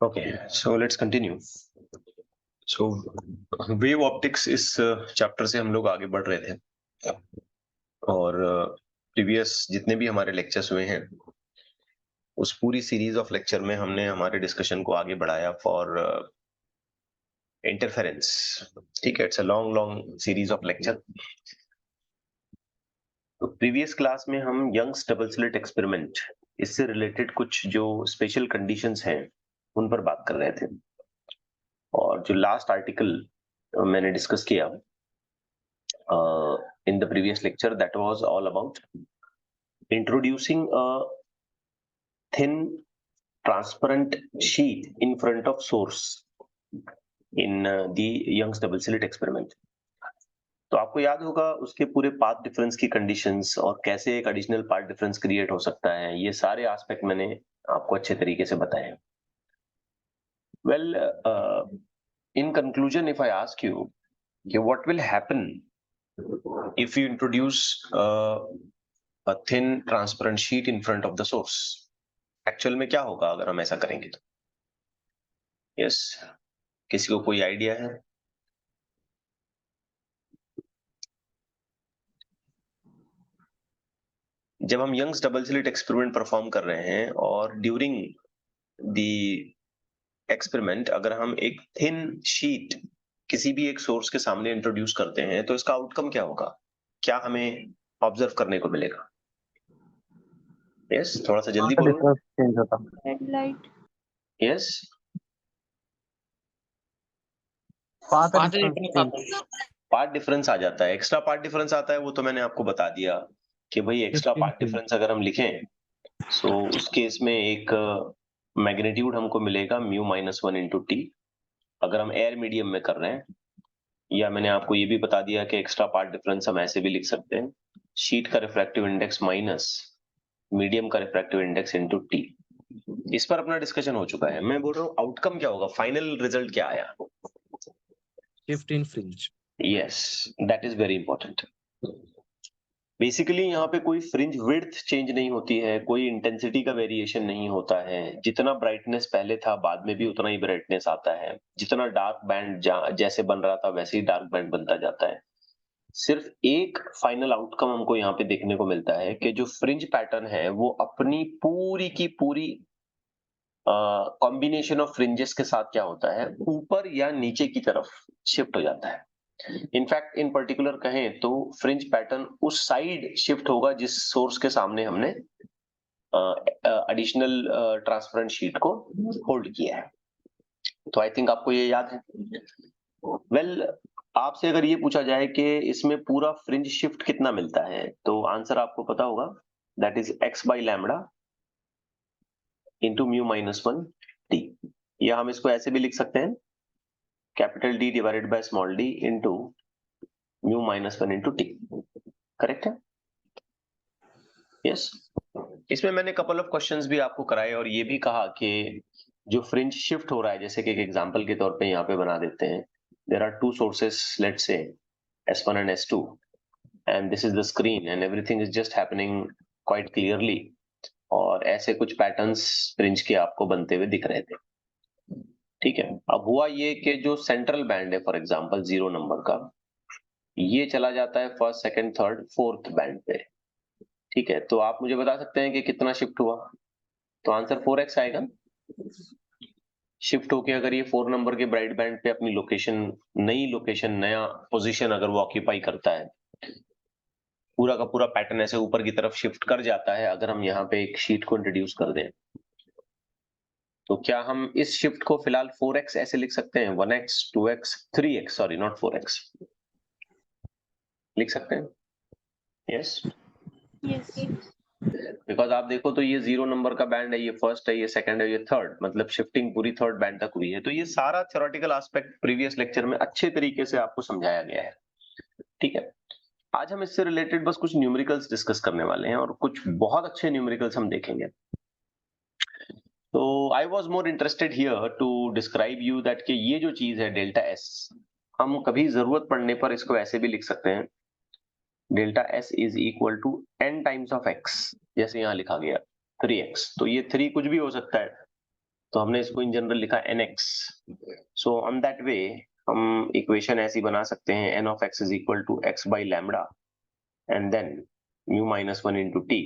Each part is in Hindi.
Okay, so let's continue. So wave optics इस चैप्टर से हम लोग आगे बढ़ रहे थे और प्रीवियस जितने भी हमारे लेक्चर्स हुए हैं उस पूरी सीरीज ऑफ लेक्चर में हमने हमारे डिस्कशन को आगे बढ़ाया फॉर इंटरफेरेंस. ठीक है, it's a long long series of lecture. तो प्रीवियस क्लास में हम यंग्स डबल स्लिट एक्सपेरिमेंट इससे रिलेटेड कुछ जो स्पेशल कंडीशंस हैं उन पर बात कर रहे थे और जो लास्ट आर्टिकल मैंने डिस्कस किया in the previous lecture, that was all about introducing a thin transparent sheet in front of source in the Young's double slit experiment. तो आपको याद होगा उसके पूरे पाथ डिफरेंस की कंडीशंस और कैसे एक एडिशनल पाथ डिफरेंस क्रिएट हो सकता है, ये सारे एस्पेक्ट मैंने आपको अच्छे तरीके से बताए. Well, in conclusion if I ask you what will happen if you introduce a thin transparent sheet in front of the source? Actual में क्या होगा अगर हम ऐसा करेंगे तो? यस, किसी को कोई आइडिया है? जब हम Young's double slit experiment perform कर रहे हैं और ड्यूरिंग द एक्सपेरिमेंट अगर हम एक थिन शीट किसी भी एक सोर्स के सामने इंट्रोड्यूस करते हैं तो इसका आउटकम क्या होगा? क्या हमें ऑब्जर्व करने को मिलेगा? यस, थोड़ा सा जल्दी बोलो. चेंज होता हेडलाइट. यस, पार्ट डिफरेंस आ जाता है. एक्स्ट्रा पार्ट डिफरेंस आता है, वो तो मैंने आपको बता दिया कि भाई एक्स्ट्रा पार्ट डिफरेंस अगर हम लिखें सो उस केस में एक मैग्नीट्यूड हमको मिलेगा μ-1 इंटू टी अगर हम एयर मीडियम में कर रहे हैं. या मैंने आपको ये भी बता दिया कि एक्स्ट्रा पार्ट डिफरेंस हम ऐसे भी लिख सकते हैं, शीट का रिफ्रैक्टिव इंडेक्स माइनस मीडियम का रिफ्रैक्टिव इंडेक्स इंटू टी. इस पर अपना डिस्कशन हो चुका है. मैं बोल रहा हूँ आउटकम क्या होगा, फाइनल रिजल्ट क्या आया? Shift in fringe. Yes, that is very important. Basically यहाँ पे कोई फ्रिंज विड्थ चेंज नहीं होती है, कोई इंटेंसिटी का वेरिएशन नहीं होता है. जितना ब्राइटनेस पहले था बाद में भी उतना ही ब्राइटनेस आता है. जितना डार्क बैंड जैसे बन रहा था वैसे ही डार्क बैंड बनता जाता है. सिर्फ एक फाइनल आउटकम हमको यहाँ पे देखने को मिलता है कि जो फ्रिंज पैटर्न है वो अपनी पूरी की पूरी कॉम्बिनेशन ऑफ फ्रिंजेस के साथ क्या होता है, ऊपर या नीचे की तरफ शिफ्ट हो जाता है. इनफैक्ट इन पर्टिकुलर कहें तो फ्रिंज पैटर्न उस साइड शिफ्ट होगा जिस सोर्स के सामने हमने एडिशनल ट्रांसपेरेंट शीट को होल्ड किया है. तो आई थिंक आपको ये याद है. वेल, आपसे अगर ये पूछा जाए कि इसमें पूरा फ्रिंज शिफ्ट कितना मिलता है तो आंसर आपको पता होगा, that is x by lambda into μ-1 T. या हम इसको ऐसे भी लिख सकते हैं, capital D divided by small d into μ-1 into T. Correct है? यस. इसमें मैंने कपल ऑफ क्वेश्चंस भी आपको कराए और ये भी कहा कि जो फ्रिंज शिफ्ट हो रहा है, जैसे कि एक एग्जांपल के तौर पे यहाँ पे बना देते हैं, there are two sources, let's say S1 and S2, and this is the screen and everything is just happening quite clearly. और ऐसे कुछ पैटर्न्स फ्रिंज के आपको बनते हुए दिख रहे थे. ठीक है, अब हुआ ये कि जो सेंट्रल बैंड है फॉर एग्जांपल 0 नंबर का, ये चला जाता है first, second, third, fourth band पे. ठीक है, तो आप मुझे बता सकते हैं कि कितना शिफ्ट हुआ? तो आंसर 4x आएगा. शिफ्ट होके अगर ये 4 नंबर के ब्राइट बैंड पे अपनी लोकेशन, नई लोकेशन, नया पोजीशन अगर वो ऑक्यूपाई करता है, पूरा का पूरा पैटर्न ऐसे ऊपर की तरफ शिफ्ट कर जाता है अगर हम यहाँ पे एक शीट को इंट्रोड्यूस कर दें, तो क्या हम इस शिफ्ट को फिलहाल 4x ऐसे लिख सकते हैं? 1x, 2x, 3x, sorry not 4x, लिख सकते हैं? यस. यस. बिकॉज आप देखो तो ये 0 नंबर का बैंड है, ये फर्स्ट है, ये सेकंड है, ये थर्ड, मतलब शिफ्टिंग पूरी थर्ड बैंड तक हुई है. तो ये सारा थ्योरेटिकल एस्पेक्ट प्रीवियस लेक्चर में अच्छे तरीके से आपको समझाया गया है. ठीक है, आज हम इससे रिलेटेड बस कुछ न्यूमेरिकल्स डिस्कस करने वाले हैं और कुछ बहुत अच्छे न्यूमेरिकल्स हम देखेंगे. तो I was more interested here to describe you that कि ये जो चीज है डेल्टा एस, हम कभी जरूरत पड़ने पर इसको ऐसे भी लिख सकते हैं, delta S is equal to n times of x, जैसे यहाँ लिखा गया 3x. तो ये 3 कुछ भी हो सकता है, तो हमने इसको इन जनरल लिखा nx. So on that way हम इक्वेशन ऐसी बना सकते हैं n of x is equal to x by lambda and then mu minus 1 into t.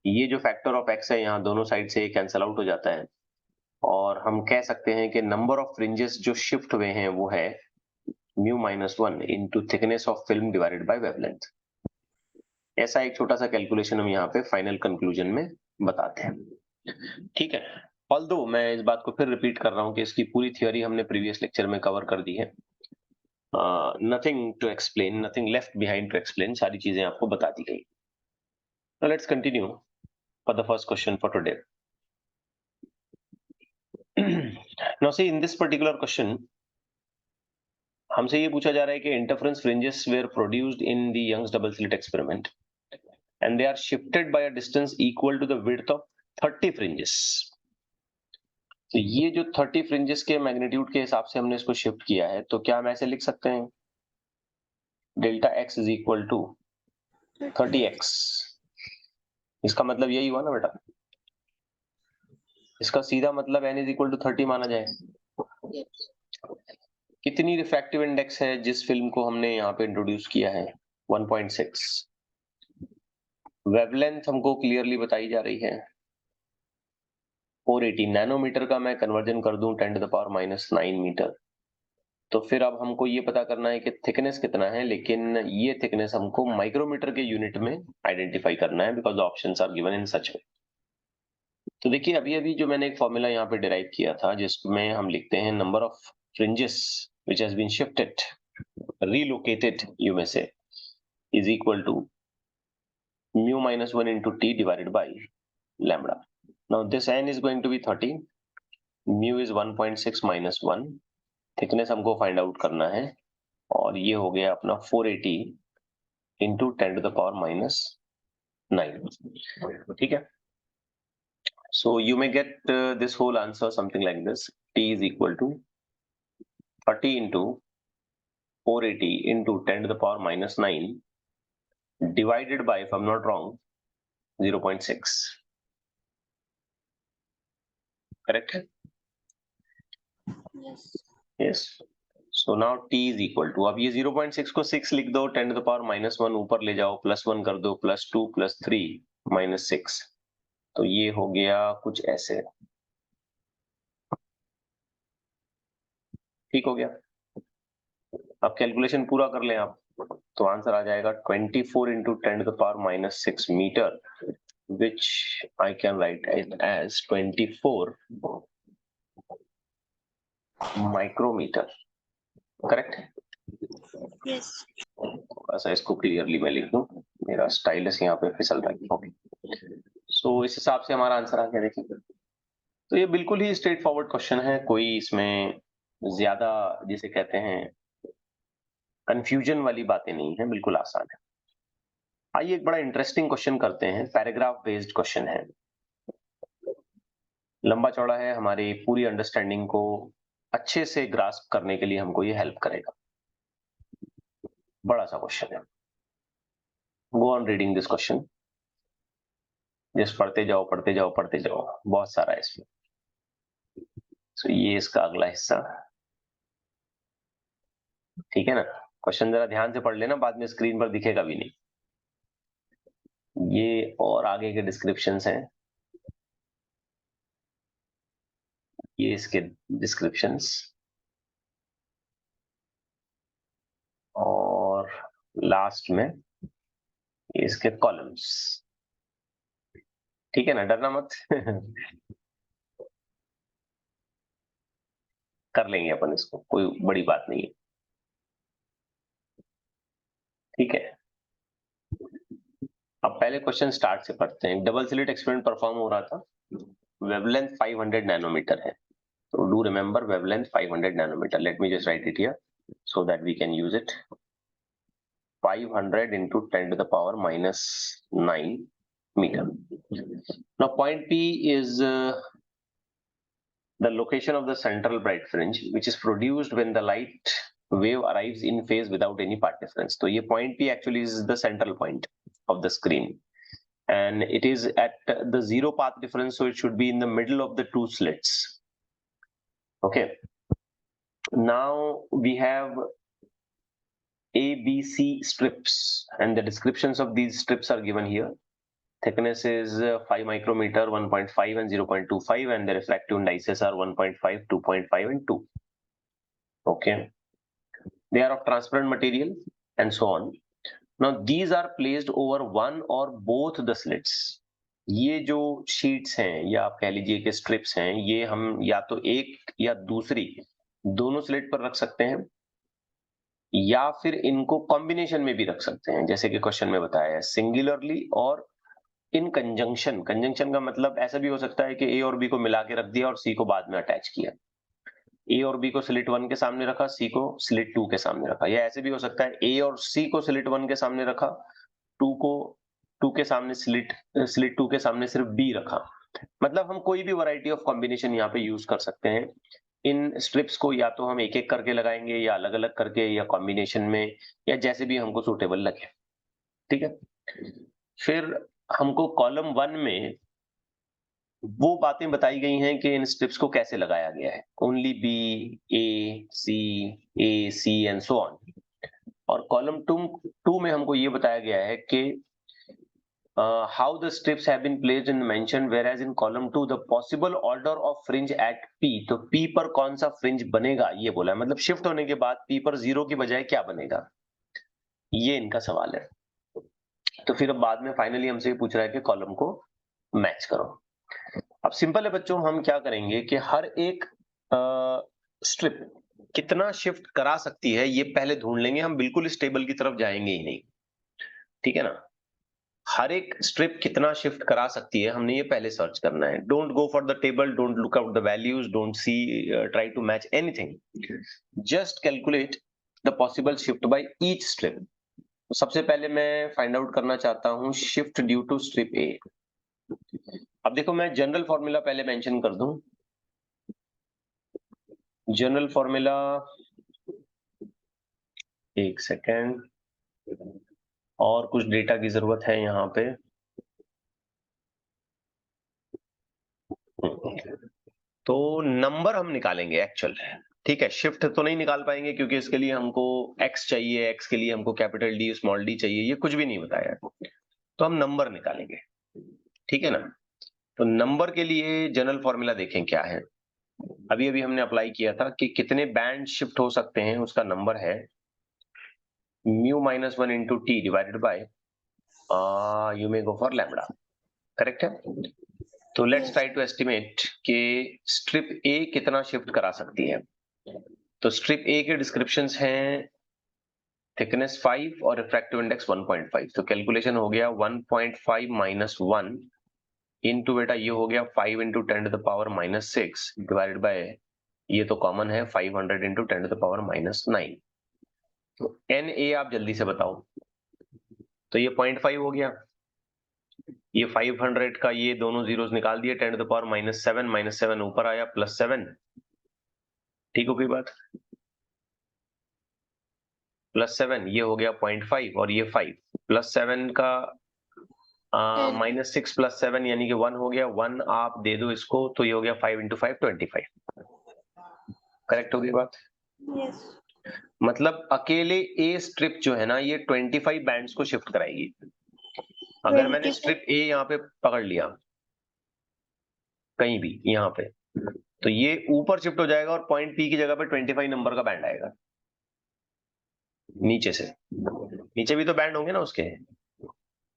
ये जो फैक्टर ऑफ x है यहाँ दोनों साइड से कैंसल आउट हो जाता है और हम कह सकते हैं कि नंबर ऑफ फ्रिंजेस जो शिफ्ट हुए हैं वो है mu minus 1 into thickness of film divided by wavelength. ऐसा एक छोटा सा कैलकुलेशन हम यहाँ पे फाइनल कंक्लूजन में बताते हैं. ठीक है, ऑल्दो मैं इस बात को फिर रिपीट कर रहा हूँ कि इसकी पूरी थ्योरी हमने प्रीवियस लेक्चर में कवर कर दी है. Nothing to explain, nothing left behind to explain, सारी चीजें आपको बता दी गई. Let's continue for the first question for today. Now see, in this particular question हमसे ये पूछा जा रहा है कि interference fringes were produced in the Young's double slit experiment and they are shifted by a distance equal to the width of 30 fringes. तो ये जो 30 फ्रिंजेस के मैग्नीट्यूड के हिसाब से हमने इसको शिफ्ट किया है, तो क्या हम ऐसे लिख सकते हैं delta X is equal to 30x. इसका मतलब यही हुआ ना बेटा, इसका सीधा मतलब n इज इक्वल टू 30 माना जाए. कितनी रिफ्रैक्टिव इंडेक्स है जिस फिल्म को हमने यहाँ पे इंट्रोड्यूस किया है 1.6. वेवलेंथ हमको क्लियरली बताई जा रही है 480 नैनोमीटर का मैं कन्वर्जन कर दूं 10 to the power minus 9 metre. तो फिर अब हमको ये पता करना है कि थिकनेस कितना है, लेकिन ये थिकनेस हमको माइक्रोमीटर के यूनिट में आइडेंटिफाई करना है because options are given in such way. तो देखिए अभी अभी जो मैंने एक फॉर्मूला यहाँ पे डिराइव किया था जिसमें हम लिखते हैं number of fringes which has been shifted, relocated you may say, is equal to mu minus 1 into t divided by lambda. Now this n is going to be 30, mu is 1.6 minus 1, thickness हमको find out करना है और ये हो गया अपना 480 into 10 to the power minus 9. ठीक है, so you may get this whole answer something like this. T is equal to 30 into 480 into 10 to the power minus 9 divided by, if I'm not wrong, 0.6. Correct? Yes. Yes. So now t is equal to, अब ये 0.6 को 6 लिख दो, 10 to the power minus 1 ऊपर ले जाओ, plus 1 कर दो, plus 2 plus 3 minus 6. तो ये हो गया कुछ ऐसे. ठीक हो गया. अब कैलकुलेशन पूरा कर लें आप, तो आंसर आ जाएगा 24 into 10 to the power minus 6 meter, which I can write it as 24 micrometer. Correct? Yes. ऐसा इसको क्लियरली मैं लिख दूं, मेरा स्टाइलस यहाँ पे फिसल रहा है. ओके, सो इस हिसाब से हमारा आंसर आ गया. देखिए तो ये बिल्कुल ही स्ट्रेट फॉरवर्ड क्वेश्चन है, कोई इसमें ज्यादा जिसे कहते हैं कंफ्यूजन वाली बातें नहीं है, बिल्कुल आसान है. आइए एक बड़ा इंटरेस्टिंग क्वेश्चन करते हैं, पैराग्राफ बेस्ड क्वेश्चन है, लंबा चौड़ा है, हमारी पूरी अंडरस्टैंडिंग को अच्छे से ग्रास्प करने के लिए हमको ये हेल्प करेगा. बड़ा सा क्वेश्चन है. Go on reading this question. Just पढ़ते जाओ पढ़ते जाओ पढ़ते जाओ, बहुत सारा है इसमें. सो ये इसका अगला हिस्सा. ठीक है ना, क्वेश्चन जरा ध्यान से पढ़ लेना, बाद में स्क्रीन पर दिखेगा भी नहीं. ये और आगे के डिस्क्रिप्शंस हैं, ये इसके डिस्क्रिप्शंस और लास्ट में ये इसके कॉलम्स. ठीक है ना, डरना मत. कर लेंगे अपन इसको, कोई बड़ी बात नहीं है. ठीक है, अब पहले क्वेश्चन स्टार्ट से पढ़ते हैं. डबल स्लिट एक्सपेरिमेंट परफॉर्म हो रहा था, वेवलेंथ 500 नैनोमीटर है. तो do remember wavelength 500 nanometre. Let me just write it here so that we can use it. 500 into 10 to the power minus 9 meter. Now point P is the location of the central bright fringe which is produced when the light wave arrives in phase without any path difference. So ये point P actually is the central point of the screen and it is at the zero path difference, so it should be in the middle of the two slits. Okay, now we have A, B, C strips, and the descriptions of these strips are given here. Thickness is 5 micrometer, 1.5 and 0.25, and the refractive indices are 1.5, 2.5 and 2. Okay, they are of transparent material and so on. Now these are placed over one or both the slits. ये जो शीट्स हैं या आप कह लीजिए कि स्ट्रिप्स हैं, ये हम या तो एक या दूसरी दोनों स्लिट पर रख सकते हैं या फिर इनको कॉम्बिनेशन में भी रख सकते हैं, जैसे कि क्वेश्चन में बताया है, सिंगुलरली और इन कंजंक्शन। कंजंक्शन का मतलब ऐसा भी हो सकता है कि ए और बी को मिला के रख दिया और सी को बाद में अटैच किया। ए और बी को स्लिट 1 के सामने रखा, सी को स्लिट 2 के सामने रखा, या ऐसे भी हो सकता है ए और सी को स्लिट 1 के सामने रखा, 2 को 2 के सामने स्लिट 2 के सामने सिर्फ बी रखा। मतलब हम कोई भी वैरायटी ऑफ कॉम्बिनेशन यहाँ पे यूज कर सकते हैं। इन स्ट्रिप्स को या तो हम एक एक करके लगाएंगे या अलग अलग करके या कॉम्बिनेशन में, या जैसे भी हमको सूटेबल लगे। ठीक है, फिर हमको कॉलम 1 में वो बातें बताई गई हैं कि इन स्ट्रिप्स को कैसे लगाया गया है, only B, A, C and so on. और कॉलम 2 में हमको ये बताया गया है कि how the strips have been placed in mention, whereas in column 2 the possible order of fringe at P, तो P पर कौन सा फ्रिंज बनेगा ये बोला है, मतलब शिफ्ट होने के बाद P पर 0 की बजाय क्या बनेगा, ये इनका सवाल है। तो फिर अब बाद में फाइनली हमसे ये पूछ रहा है कि कॉलम को मैच करो। अब सिंपल है बच्चों, हम क्या करेंगे कि हर एक स्ट्रिप कितना शिफ्ट करा सकती है ये पहले ढूंढ लेंगे, हम बिल्कुल इस टेबल की तरफ जाएंगे ही नहीं। ठीक है ना, हर एक स्ट्रिप कितना शिफ्ट करा सकती है हमने ये पहले सर्च करना है। Don't go for the table, don't look out the values, don't see try to match anything, just calculate the possible shift by each strip. तो सबसे पहले मैं फाइंड आउट करना चाहता हूं shift due to strip A. अब देखो मैं जनरल फॉर्मूला पहले मेंशन कर दूं। जनरल फॉर्मूला, एक सेकेंड, और कुछ डेटा की जरूरत है यहाँ पे। तो नंबर हम निकालेंगे एक्चुअल, ठीक है, शिफ्ट तो नहीं निकाल पाएंगे क्योंकि इसके लिए हमको एक्स चाहिए, एक्स के लिए हमको कैपिटल डी स्मॉल डी चाहिए, ये कुछ भी नहीं बताया, तो हम नंबर निकालेंगे। ठीक है ना, तो नंबर के लिए जनरल फॉर्मूला देखें क्या है। अभी अभी हमने अप्लाई किया था कि कितने बैंड शिफ्ट हो सकते हैं, उसका नंबर है μ-1 into T divided by you may go for lambda. Correct है, तो लेट्स ट्राई टू एस्टिमेट कि स्ट्रिप ए कितना शिफ्ट करा सकती है। तो स्ट्रिप ए के डिस्क्रिप्शंस हैं थिकनेस 5 और रिफ्रैक्टिव इंडेक्स 1.5, तो कैलकुलेशन हो गया 1.5 माइनस 1 इनटू, बेटा ये हो गया 5 into 10 to the power minus 6 divided by, ये तो कॉमन है, 500 into 10 to the power minus 9। तो एन ए आप जल्दी से बताओ, तो ये 0.5 हो गया, ये 500 का ये दोनों जीरोस निकाल दिए, 10 टू द पावर माइनस 7 ऊपर आया प्लस 7। ठीक हो गई बात, प्लस 7 ये हो गया 0.5 और ये 5 प्लस 7 का माइनस 6 प्लस 7 यानी कि 1 हो गया, 1 आप दे दो इसको, तो ये हो गया 5 इंटू 5 25। करेक्ट हो गई बात। Yes. मतलब अकेले ए स्ट्रिप जो है ना ये 25 बैंड्स को शिफ्ट कराएगी। अगर मैंने 25 स्ट्रिप ए यहाँ पे पकड़ लिया कहीं भी यहाँ पे, तो ये ऊपर शिफ्ट हो जाएगा और पॉइंट पी की जगह पे 25 नंबर का बैंड आएगा नीचे से। नीचे भी तो बैंड होंगे ना उसके,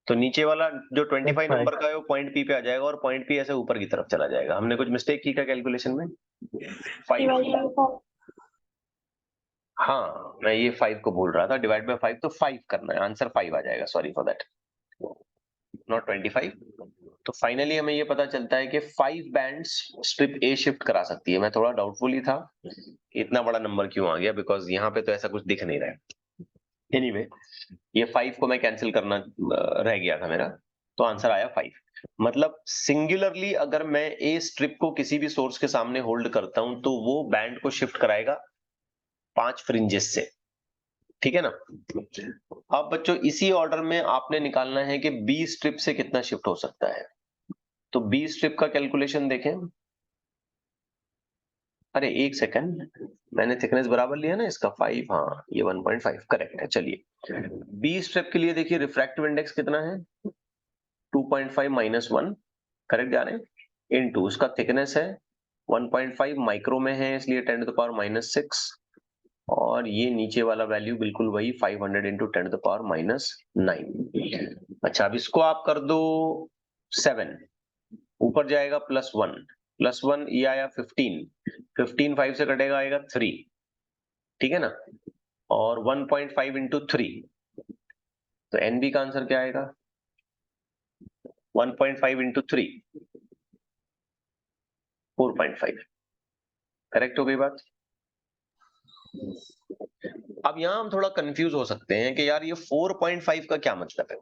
तो नीचे वाला जो 25 नंबर का है वो पॉइंट पी पे आ जाएगा और पॉइंट पी ऐसे ऊपर की तरफ चला जाएगा। हमने कुछ मिस्टेक की क्या कैलकुलेशन में? 5, divided by 5. हाँ मैं ये 5 को बोल रहा था, डिवाइड बाय 5, तो 5 करना है, आंसर 5 आ जाएगा, सॉरी फॉर दैट, नॉट 25। तो फाइनली हमें ये पता चलता है कि 5 बैंड्स स्ट्रिप ए शिफ्ट करा सकती है। मैं थोड़ा डाउटफुल ही था इतना बड़ा नंबर क्यों आ गया, बिकॉज यहाँ पे तो ऐसा कुछ दिख नहीं रहा है। एनीवे ये 5 को मैं कैंसिल करना रह गया था मेरा, तो आंसर आया 5। मतलब सिंगुलरली अगर मैं ए स्ट्रिप को किसी भी सोर्स के सामने होल्ड करता हूं तो वो बैंड को शिफ्ट कराएगा 5 फ्रिंजेस से। ठीक है ना, अब बच्चों इसी ऑर्डर में आपने निकालना है कि बी स्ट्रिप से कितना शिफ्ट हो सकता है। तो बी स्ट्रिप का कैलकुलेशन देखें, अरे एक सेकंड, मैंने थिकनेस बराबर लिया ना इसका 5, हाँ ये 1.5 करेक्ट है। चलिए बी स्ट्रिप के लिए देखिए रिफ्रैक्टिव इंडेक्स कितना है, 2.5 माइनस 1, करेक्ट जा रहे हैं, इनटू उसका थिकनेस है 1.5 माइक्रो में है इसलिए 10 टू द पावर माइनस 6, और ये नीचे वाला वैल्यू बिल्कुल वही 500 into 10 to the power minus 9। अच्छा अब इसको आप कर दो 7, ऊपर जाएगा +1 ये आया 15 5 से कटेगा आएगा 3, ठीक है ना, और 1.5 इंटू 3, तो एनबी का आंसर क्या आएगा 1.5 इंटू 3 4.5, करेक्ट हो गई बात। अब यहां हम थोड़ा कंफ्यूज हो सकते हैं कि यार ये 4.5 का क्या मतलब है।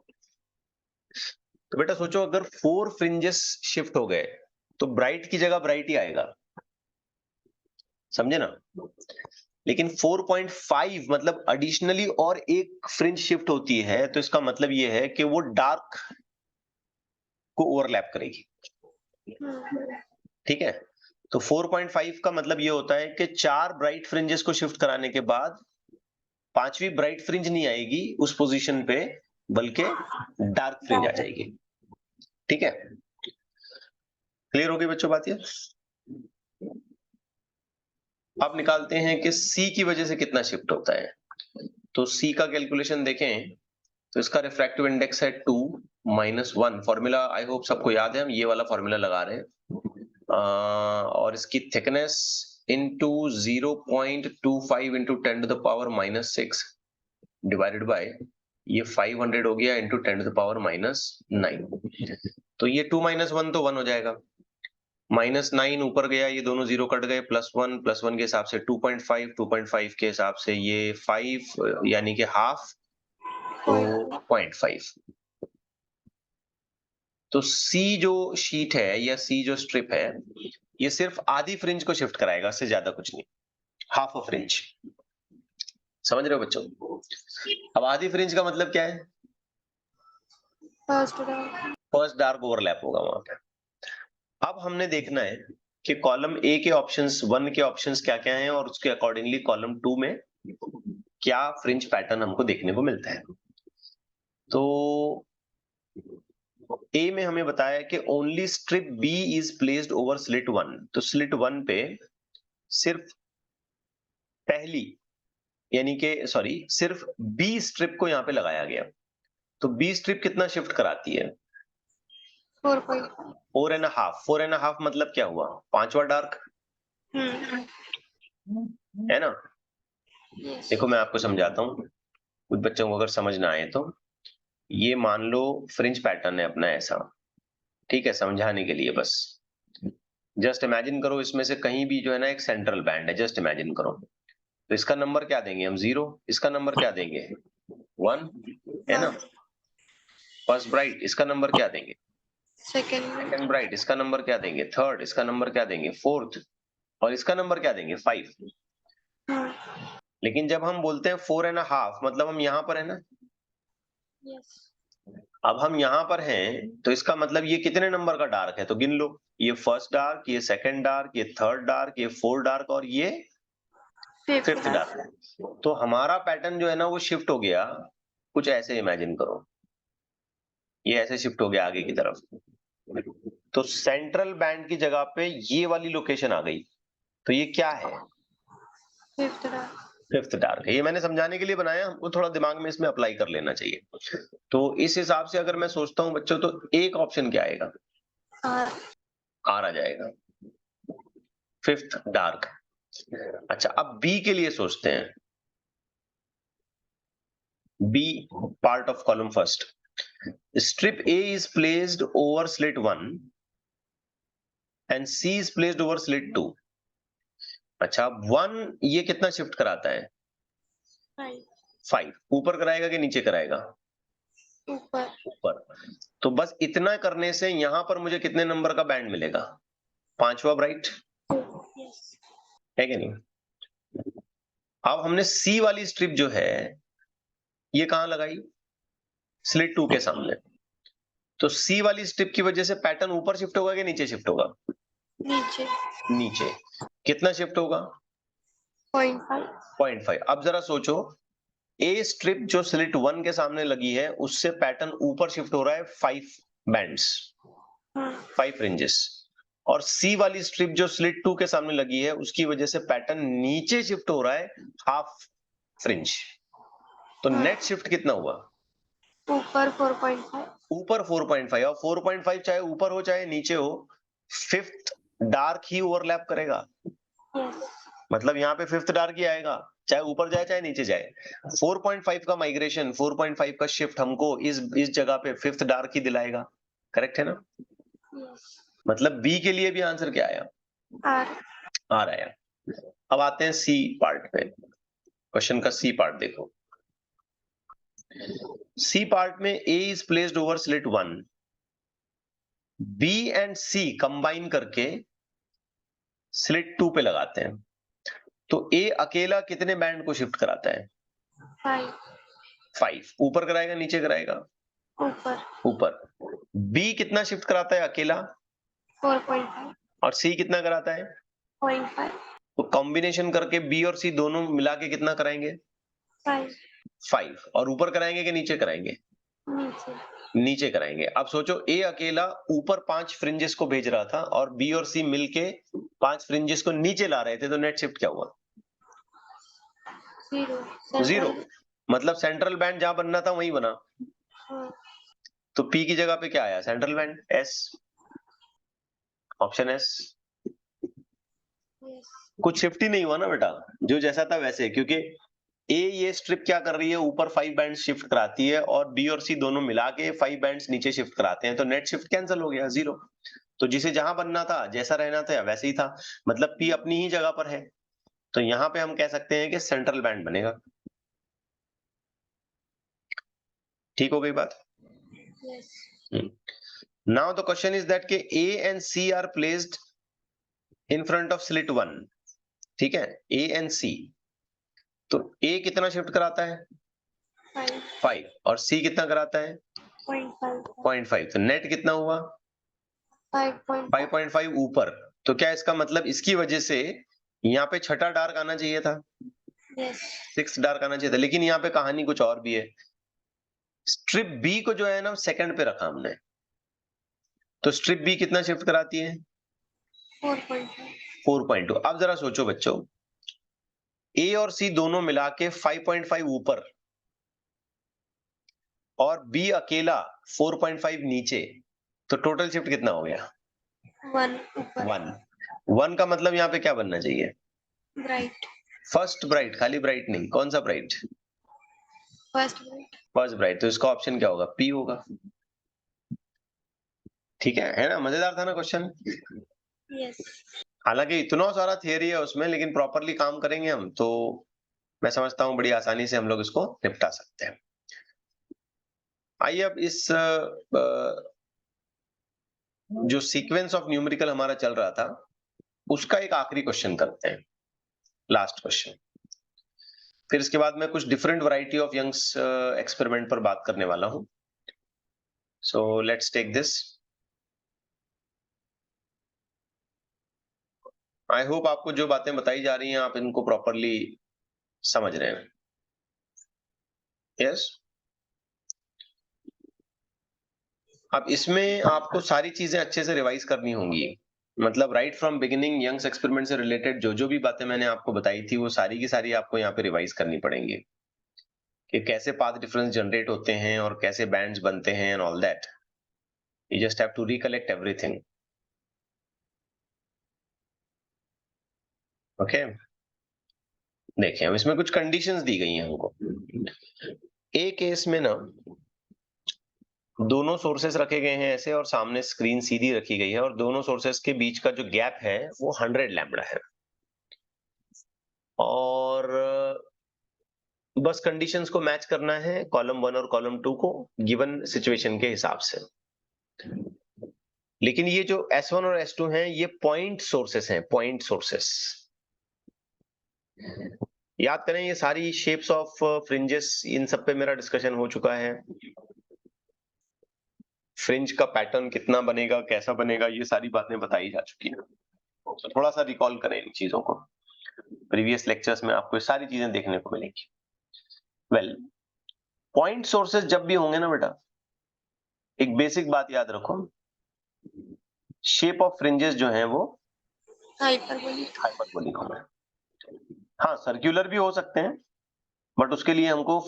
तो बेटा सोचो अगर 4 फ्रिंजेस शिफ्ट हो गए तो ब्राइट की जगह ब्राइट ही आएगा, समझे ना, लेकिन 4.5 मतलब एडिशनली और एक फ्रिंज शिफ्ट होती है तो इसका मतलब ये है कि वो डार्क को ओवरलैप करेगी, ठीक है। तो 4.5 का मतलब ये होता है कि 4 ब्राइट फ्रिंजेस को शिफ्ट कराने के बाद 5वीं ब्राइट फ्रिंज नहीं आएगी उस पोजीशन पे, बल्कि डार्क फ्रिंज आ जाएगी, ठीक है। क्लियर हो गई बच्चों बात ये। अब निकालते हैं कि सी की वजह से कितना शिफ्ट होता है। तो सी का कैलकुलेशन देखें तो इसका रिफ्रैक्टिव इंडेक्स है 2 माइनस 1, फॉर्मूला आई होप सबको याद है, हम ये वाला फॉर्मूला लगा रहे हैं, और इसकी thickness into 0.25 into 10 to the power minus 6 divided by ये 500 हो गया into 10 to the power minus 9। तो ये 2 माइनस 1 तो 1 हो जाएगा, -9 ऊपर गया, ये दोनों जीरो कट गए, +1 के हिसाब से 2.5 के हिसाब से ये 5 यानी कि हाफ, तो 0.5। तो सी जो शीट है या सी जो स्ट्रिप है ये सिर्फ आधी फ्रिंज को शिफ्ट कराएगा, इससे ज्यादा कुछ नहीं, हाफ अ फ्रिंज, समझ रहे हो बच्चों। अब आधी फ्रिंज का मतलब क्या है, फर्स्ट डार्क ओवरलैप होगा वहां पे। अब हमने देखना है कि कॉलम ए के ऑप्शंस 1 के ऑप्शंस क्या क्या हैं और उसके अकॉर्डिंगली कॉलम 2 में क्या फ्रिंज पैटर्न हमको देखने को मिलता है। तो ए में हमें बताया कि only strip B is placed over slit 1, तो स्लिट 1 पे सिर्फ पहली यानी कि सॉरी सिर्फ बी स्ट्रिप को यहां पे लगाया गया। तो बी स्ट्रिप कितना शिफ्ट कराती है 4.5, 4.5 मतलब क्या हुआ, 5वां डार्क है ना। देखो मैं आपको समझाता हूँ, कुछ बच्चों को अगर समझ ना आए तो, ये मान लो फ्रिंज पैटर्न है अपना ऐसा, ठीक है, समझाने के लिए बस। जस्ट इमेजिन करो इसमें से कहीं भी जो है ना एक सेंट्रल बैंड है, जस्ट इमेजिन करो, तो इसका नंबर क्या देंगे हम 0, इसका नंबर क्या देंगे 1, है ना। फर्स्ट ब्राइट इसका नंबर क्या देंगे, सेकंड ब्राइट इसका नंबर क्या देंगे, थर्ड इसका नंबर क्या देंगे, फोर्थ, और इसका नंबर क्या देंगे 5। लेकिन जब हम बोलते हैं 4.5 मतलब हम यहां पर है ना, अब हम यहां पर हैं तो इसका मतलब ये कितने नंबर का डार्क है, तो गिन लो, ये फर्स्ट डार्क, ये सेकंड डार्क, ये थर्ड डार्क, ये फोर्थ डार्क, और ये फिफ्थ डार्क। तो हमारा पैटर्न जो है ना वो शिफ्ट हो गया, कुछ ऐसे इमेजिन करो, ये ऐसे शिफ्ट हो गया आगे की तरफ। तो सेंट्रल बैंड की जगह पे ये वाली लोकेशन आ गई, तो ये क्या है, फिफ्थ डार्क है। ये मैंने समझाने के लिए बनाया, हमको थोड़ा दिमाग में इसमें अप्लाई कर लेना चाहिए। तो इस हिसाब से अगर मैं सोचता हूं बच्चों, तो एक ऑप्शन क्या आएगा, आर आ जाएगा, फिफ्थ डार्क। अच्छा अब बी के लिए सोचते हैं, B part of column first, strip A is placed over slit 1 and C is placed over slit 2। अच्छा 1 ये कितना शिफ्ट कराता है 5, ऊपर कराएगा कि नीचे कराएगा, ऊपर। तो बस इतना करने से यहां पर मुझे कितने नंबर का बैंड मिलेगा, 5वां ब्राइट, है कि नहीं। अब हमने C वाली स्ट्रिप जो है ये कहां लगाई, स्लिट 2 के सामने। तो C वाली स्ट्रिप की वजह से पैटर्न ऊपर शिफ्ट होगा कि नीचे शिफ्ट होगा, नीचे। कितना शिफ्ट होगा? 0.5. 0.5। अब जरा सोचो, ए स्ट्रिप जो स्लिट 1 के सामने लगी है उससे पैटर्न ऊपर शिफ्ट हो रहा है 5 बैंड्स, 5 फ्रिंजेस, और सी वाली स्ट्रिप जो स्लिट 2 के सामने लगी है उसकी वजह से पैटर्न नीचे शिफ्ट हो रहा है हाफ फ्रिंज। तो नेट शिफ्ट कितना हुआ? ऊपर 4.5. ऊपर 4.5, और 4.5 चाहे ऊपर हो चाहे नीचे हो, फिफ्थ डार्क ही ओवरलैप करेगा। Yes. मतलब यहाँ पे फिफ्थ डार्क ही आएगा, चाहे ऊपर जाए चाहे नीचे जाए। 4.5 का माइग्रेशन, 4.5 का शिफ्ट हमको इस जगह पे फिफ्थ डार्क ही दिलाएगा। करेक्ट है ना? Yes. मतलब बी के लिए भी आंसर क्या आया? R. आ रहा है। अब आते हैं सी पार्ट पे। क्वेश्चन का सी पार्ट देखो। सी पार्ट में A is placed over slit 1, B and C combine करके स्लिट 2 पे लगाते हैं। तो ए अकेला कितने बैंड को शिफ्ट कराता है? 5. 5। ऊपर कराएगा नीचे कराएगा? ऊपर. ऊपर। बी कितना शिफ्ट कराता है अकेला? 4.5. और सी कितना कराता है? 0.5. तो कॉम्बिनेशन करके बी और सी दोनों मिला के कितना कराएंगे? 5. 5। और ऊपर कराएंगे कि नीचे कराएंगे? नीचे. नीचे कराएंगे। अब सोचो, ए अकेला ऊपर 5 फ्रिंजेस को भेज रहा था और बी और सी मिलके 5 फ्रिंजेस को नीचे ला रहे थे, तो नेट शिफ्ट क्या हुआ? 0. 0। मतलब सेंट्रल बैंड जहां बनना था वहीं बना। तो पी की जगह पे क्या आया? Central band, S, option S. Yes. कुछ शिफ्ट ही नहीं हुआ ना बेटा, जो जैसा था वैसे, क्योंकि ए ये स्ट्रिप क्या कर रही है, ऊपर 5 बैंड शिफ्ट कराती है और बी और सी दोनों मिला के 5 बैंड्स नीचे शिफ्ट कराते हैं, तो नेट शिफ्ट कैंसिल हो गया, 0। तो जिसे जहां बनना था, जैसा रहना था वैसे ही था, मतलब पी अपनी ही जगह पर है। तो यहां पे हम कह सकते हैं कि सेंट्रल बैंड बनेगा। ठीक हो गई बात? Yes. Now the question is that के A and C are placed in front of slit 1। ठीक है, ए एंड सी। तो ए कितना शिफ्ट कराता है? 5. 5। और सी कितना कराता है? 0.5. 0.5। तो नेट कितना हुआ? 5.5. 5.5 ऊपर। तो क्या इसका मतलब इसकी वजह से यहाँ पे छठा डार्क आना चाहिए था, Yes. 6 डार्क आना चाहिए था, लेकिन यहाँ पे कहानी कुछ और भी है। स्ट्रिप बी को जो है ना सेकंड पे रखा हमने, तो स्ट्रिप बी कितना शिफ्ट कराती है? 4.5. 4.2। अब जरा सोचो बच्चों, ए और सी दोनों मिला के 5.5 ऊपर और बी अकेला 4.5 नीचे, तो टोटल शिफ्ट कितना हो गया? 1 ऊपर. 1 का मतलब यहाँ पे क्या बनना चाहिए? Bright. फर्स्ट ब्राइट, खाली ब्राइट नहीं, कौन सा bright? First bright. First bright. तो इसका ऑप्शन क्या होगा? पी होगा। ठीक है ना? मजेदार था ना क्वेश्चन? Yes. हालांकि इतना सारा थियरी है उसमें, लेकिन प्रॉपरली काम करेंगे हम तो मैं समझता हूं बड़ी आसानी से हम लोग इसको निपटा सकते हैं। आइए अब इस जो सीक्वेंस ऑफ न्यूमेरिकल हमारा चल रहा था उसका एक आखिरी क्वेश्चन करते हैं, लास्ट क्वेश्चन। फिर इसके बाद मैं कुछ different variety of Young's experiment पर बात करने वाला हूं। So let's take this. I hope आपको जो बातें बताई जा रही हैं आप इनको प्रॉपरली समझ रहे हैं। यस? अब इसमें आपको सारी चीजें अच्छे से रिवाइज करनी होंगी, मतलब right from beginning Young's experiment से रिलेटेड जो भी बातें मैंने आपको बताई थी वो सारी की सारी आपको यहाँ पे रिवाइज करनी पड़ेंगी, कि कैसे पाथ डिफरेंस जनरेट होते हैं और कैसे बैंड्स बनते हैं and all that. You just have to recollect everything. Okay, देखिए अब इसमें कुछ कंडीशंस दी गई हैं हमको। ए केस में ना दोनों सोर्सेस रखे गए हैं ऐसे और सामने स्क्रीन सीधी रखी गई है और दोनों सोर्सेस के बीच का जो गैप है वो 100 लैम्बडा है, और बस कंडीशंस को मैच करना है कॉलम 1 और कॉलम 2 को गिवन सिचुएशन के हिसाब से। लेकिन ये जो S1 और S2 हैं ये पॉइंट सोर्सेस हैं, पॉइंट सोर्सेस। याद करें ये सारी शेप्स ऑफ फ्रिंजेस, इन सब पे मेरा डिस्कशन हो चुका है। फ्रिंज का पैटर्न कितना बनेगा, कैसा बनेगा, ये सारी बातें बताई जा चुकी हैं। तो थोड़ा सा रिकॉल करें इन चीजों को, प्रीवियस लेक्चर्स में आपको ये सारी चीजें देखने को मिलेंगी। वेल, पॉइंट सोर्सेस जब भी होंगे ना बेटा, एक बेसिक बात याद रखो, शेप ऑफ फ्रिंजेस जो हैं वो हाइपरबोलिक। हाइपरबोलिक होंगे। हाँ, सर्कुलर भी हो सकते हैं, बट उसके लिए हमको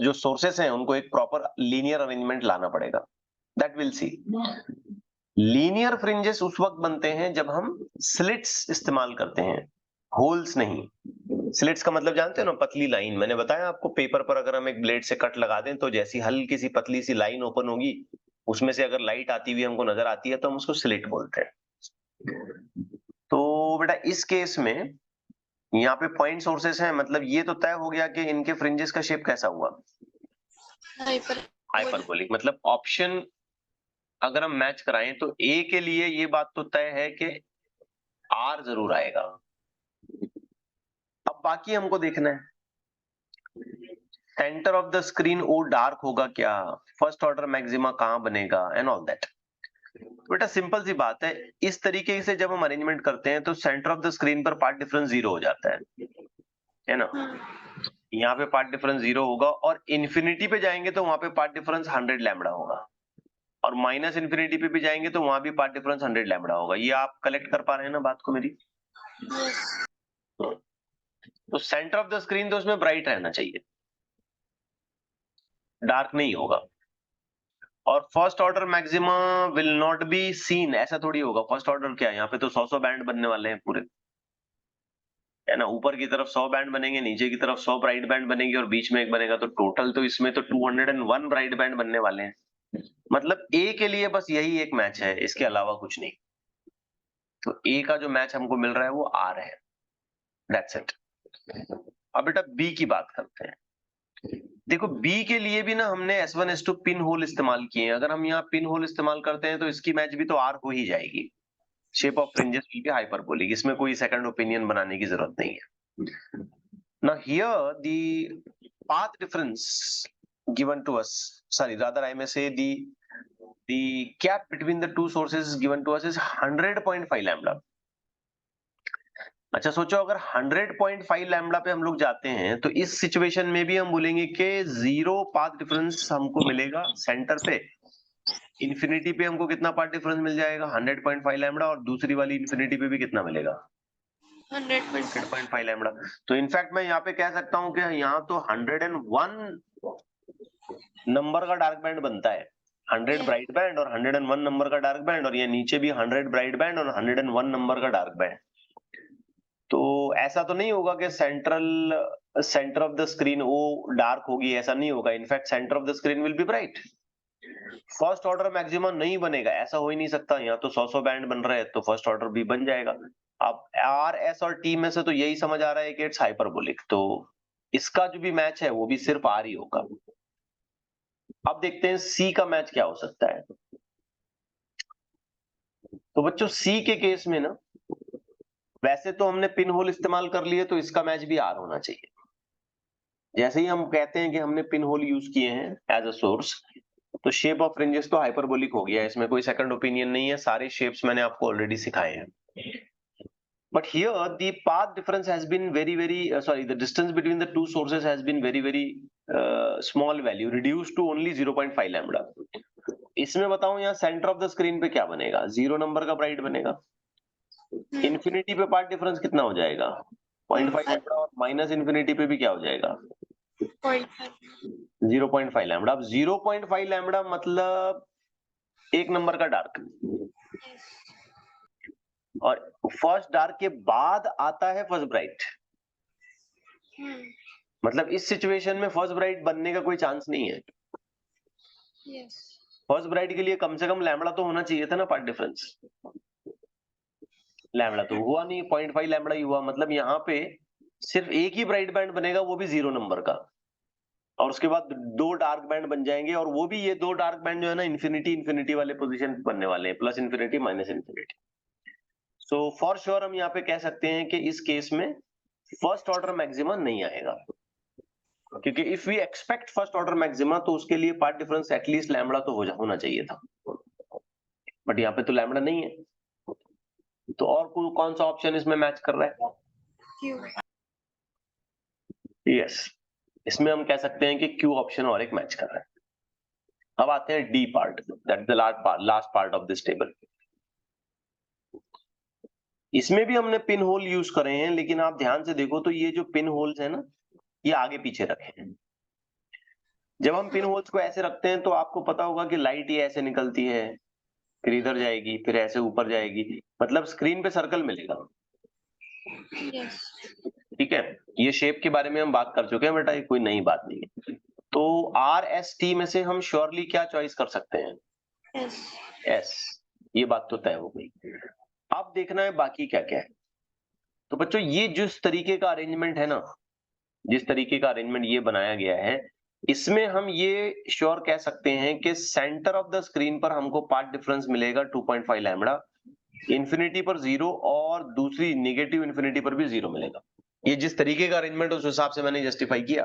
जो सोर्सेस हैं उनको एक प्रॉपर लीनियर अरेंजमेंट लाना पड़ेगा, that will see. Linear fringes उस वक्त बनते हैं जब हम स्लिट्स इस्तेमाल करते हैं, होल्स नहीं। स्लिट्स का मतलब जानते हो ना, पतली लाइन। मैंने बताया आपको, पेपर पर अगर हम एक ब्लेड से कट लगा दें तो जैसी हल्की सी पतली सी लाइन ओपन होगी, उसमें से अगर लाइट आती हुई हमको नजर आती है तो हम उसको स्लिट बोलते हैं। तो बेटा इस केस में यहाँ पे पॉइंट सोर्सेस हैं, मतलब ये तो तय हो गया कि इनके फ्रिंजेस का शेप कैसा हुआ, हाइपरबोलिक। मतलब ऑप्शन अगर हम मैच कराएं तो ए के लिए ये बात तो तय है कि आर जरूर आएगा। अब बाकी हमको देखना है, centre of the screen O dark होगा क्या, फर्स्ट ऑर्डर मैक्सिमा कहां बनेगा, एंड ऑल दैट। बेटा सिंपल सी बात है, इस तरीके से जब हम अरेंजमेंट करते हैं तो सेंटर ऑफ द स्क्रीन पर पार्ट डिफरेंस 0 हो जाता है ना। यहाँ पे पार्ट डिफरेंस 0 होगा, और इन्फिनिटी पे जाएंगे तो वहां पे पार्ट डिफरेंस 100 लैम्बडा होगा, और माइनस इन्फिनिटी पे भी जाएंगे तो वहां भी पार्ट डिफरेंस 100 लैम्बडा होगा। ये आप कलेक्ट कर पा रहे हैं ना बात को मेरी? तो सेंटर ऑफ द स्क्रीन तो उसमें ब्राइट रहना चाहिए, डार्क नहीं होगा। और first order maxima will not be seen, ऐसा थोड़ी होगा। फर्स्ट ऑर्डर क्या है, यहाँ पे तो 100 बैंड बनने वाले हैं पूरे, है ना। ऊपर की तरफ 100 बैंड बनेंगे, नीचे की तरफ 100 ब्राइट बैंड बनेंगे, और बीच में एक बनेगा, तो टोटल तो इसमें तो 201 ब्राइट बैंड बनने वाले हैं। मतलब ए के लिए बस यही एक मैच है, इसके अलावा कुछ नहीं। तो ए का जो मैच हमको मिल रहा है वो आर है, दैट्स इट। अब बेटा बी की बात करते हैं। देखो बी के लिए भी ना हमने S1 S2 पिन होल इस्तेमाल किए हैं। अगर हम यहाँ पिन होल इस्तेमाल करते हैं तो इसकी मैच भी तो आर हो ही जाएगी। Shape of fringes will be hyperbolic, इसमें कोई सेकंड ओपिनियन बनाने की जरूरत नहीं है। Now here the path difference given to us, sorry, rather I may say the gap between the two sources given to us is 100.5 lambda. अच्छा सोचो, अगर 100.5 लैम्बडा पे हम लोग जाते हैं तो इस सिचुएशन में भी हम बोलेंगे कि 0 पाथ डिफरेंस हमको मिलेगा सेंटर पे। इन्फिनिटी पे हमको कितना पाथ डिफरेंस मिल जाएगा, 100.5 लैम्बडा, और दूसरी वाली इन्फिनिटी पे भी कितना मिलेगा, 100.5 लैम्बडा। तो इनफैक्ट मैं यहाँ पे कह सकता हूँ कि यहाँ तो 101 नंबर का डार्क बैंड बनता है, 100 ब्राइट बैंड और 101 नंबर का डार्क बैंड, और ये नीचे भी 100 ब्राइट बैंड और 101 नंबर का डार्क बैंड। तो ऐसा तो नहीं होगा कि सेंटर ऑफ द स्क्रीन वो डार्क होगी, ऐसा नहीं होगा। In fact centre of the screen will be bright. First order maxima नहीं बनेगा, ऐसा हो ही नहीं सकता। यहाँ तो 100 बैंड बन रहे हैं तो फर्स्ट ऑर्डर भी बन जाएगा। अब आर एस और टी में से तो यही समझ आ रहा है कि इट्स हाइपरबोलिक, तो इसका जो भी मैच है वो भी सिर्फ आर ही होगा। अब देखते हैं सी का मैच क्या हो सकता है। तो बच्चों सी के केस में ना, वैसे तो हमने पिन होल इस्तेमाल कर लिए तो इसका मैच भी आर होना चाहिए। जैसे ही हम कहते हैं कि हमने पिन होल यूज किए हैं एज अ सोर्स, तो शेप ऑफ फ्रिंजेस तो हाइपरबोलिक हो गया, इसमें कोई सेकंड ओपिनियन नहीं है। सारे शेप्स मैंने आपको ऑलरेडी सिखाए हैं। But here the path difference has been the distance between the two sources has been very small value, reduced to only 0.5 lambda. इसमें बताऊं यहाँ सेंटर ऑफ द स्क्रीन पे क्या बनेगा, 0 नंबर का ब्राइट बनेगा। इन्फिनिटी पे पार्ट डिफरेंस कितना हो जाएगा, 0.5 लैम्बडा, और माइनस इन्फिनिटी पे भी क्या हो जाएगा, 0.5 लैम्बडा। अब 0.5 लैम्बडा मतलब 1 नंबर का डार्क, और फर्स्ट डार्क के बाद आता है फर्स्ट ब्राइट। मतलब इस सिचुएशन में फर्स्ट ब्राइट बनने का कोई चांस नहीं है। फर्स्ट ब्राइट के लिए कम से कम लैम्बडा तो होना चाहिए था ना पार्ट डिफरेंस। लैम्बडा तो हुआ नहीं, 0.5 लैम्बडा ही हुआ। मतलब यहाँ पे सिर्फ एक ही ब्राइट बैंड बनेगा, वो भी 0 नंबर का, और उसके बाद 2 डार्क बैंड बन जाएंगे, और वो भी ये 2 डार्क बैंड जो है ना इन्फिनिटी वाले पोजीशन बनने वाले हैं, plus infinity minus infinity. So for sure हम यहाँ पे कह सकते हैं कि इस केस में फर्स्ट ऑर्डर मैक्सिमा नहीं आएगा, क्योंकि if we expect first order maxima तो उसके लिए पार्ट डिफरेंस एटलीस्ट लैम्बडा तो होना चाहिए था, बट यहाँ पे तो लैम्बडा नहीं है। तो और कौन सा ऑप्शन इसमें मैच कर रहा है? क्यू। यस, इसमें हम कह सकते हैं कि क्यू ऑप्शन और एक मैच कर रहा है। अब आते हैं D part, that is the last part of this table. इसमें भी हमने पिन होल यूज करे हैं, लेकिन आप ध्यान से देखो तो ये जो पिन होल्स है ना, ये आगे पीछे रखे हैं। जब हम पिन होल्स को ऐसे रखते हैं तो आपको पता होगा कि लाइट ये ऐसे निकलती है, फिर इधर जाएगी, फिर ऐसे ऊपर जाएगी, मतलब स्क्रीन पे सर्कल मिलेगा। यस। ठीक है, ये शेप के बारे में हम बात कर चुके हैं बेटा, ये कोई नई बात नहीं है। तो आर एस टी में से हम श्योरली क्या चॉइस कर सकते हैं? यस। एस। ये बात तो तय हो गई। अब देखना है बाकी क्या क्या है। तो बच्चों ये जिस तरीके का अरेंजमेंट है ना, जिस तरीके का अरेंजमेंट ये बनाया गया है, इसमें हम ये श्योर कह सकते हैं कि सेंटर ऑफ द स्क्रीन पर हमको पाथ डिफरेंस मिलेगा 2.5 लैम्बडा, इंफिनिटी पर 0 और दूसरी नेगेटिव इंफिनिटी पर भी 0 मिलेगा। ये जिस तरीके का अरेंजमेंट उस हिसाब से मैंने जस्टिफाई किया।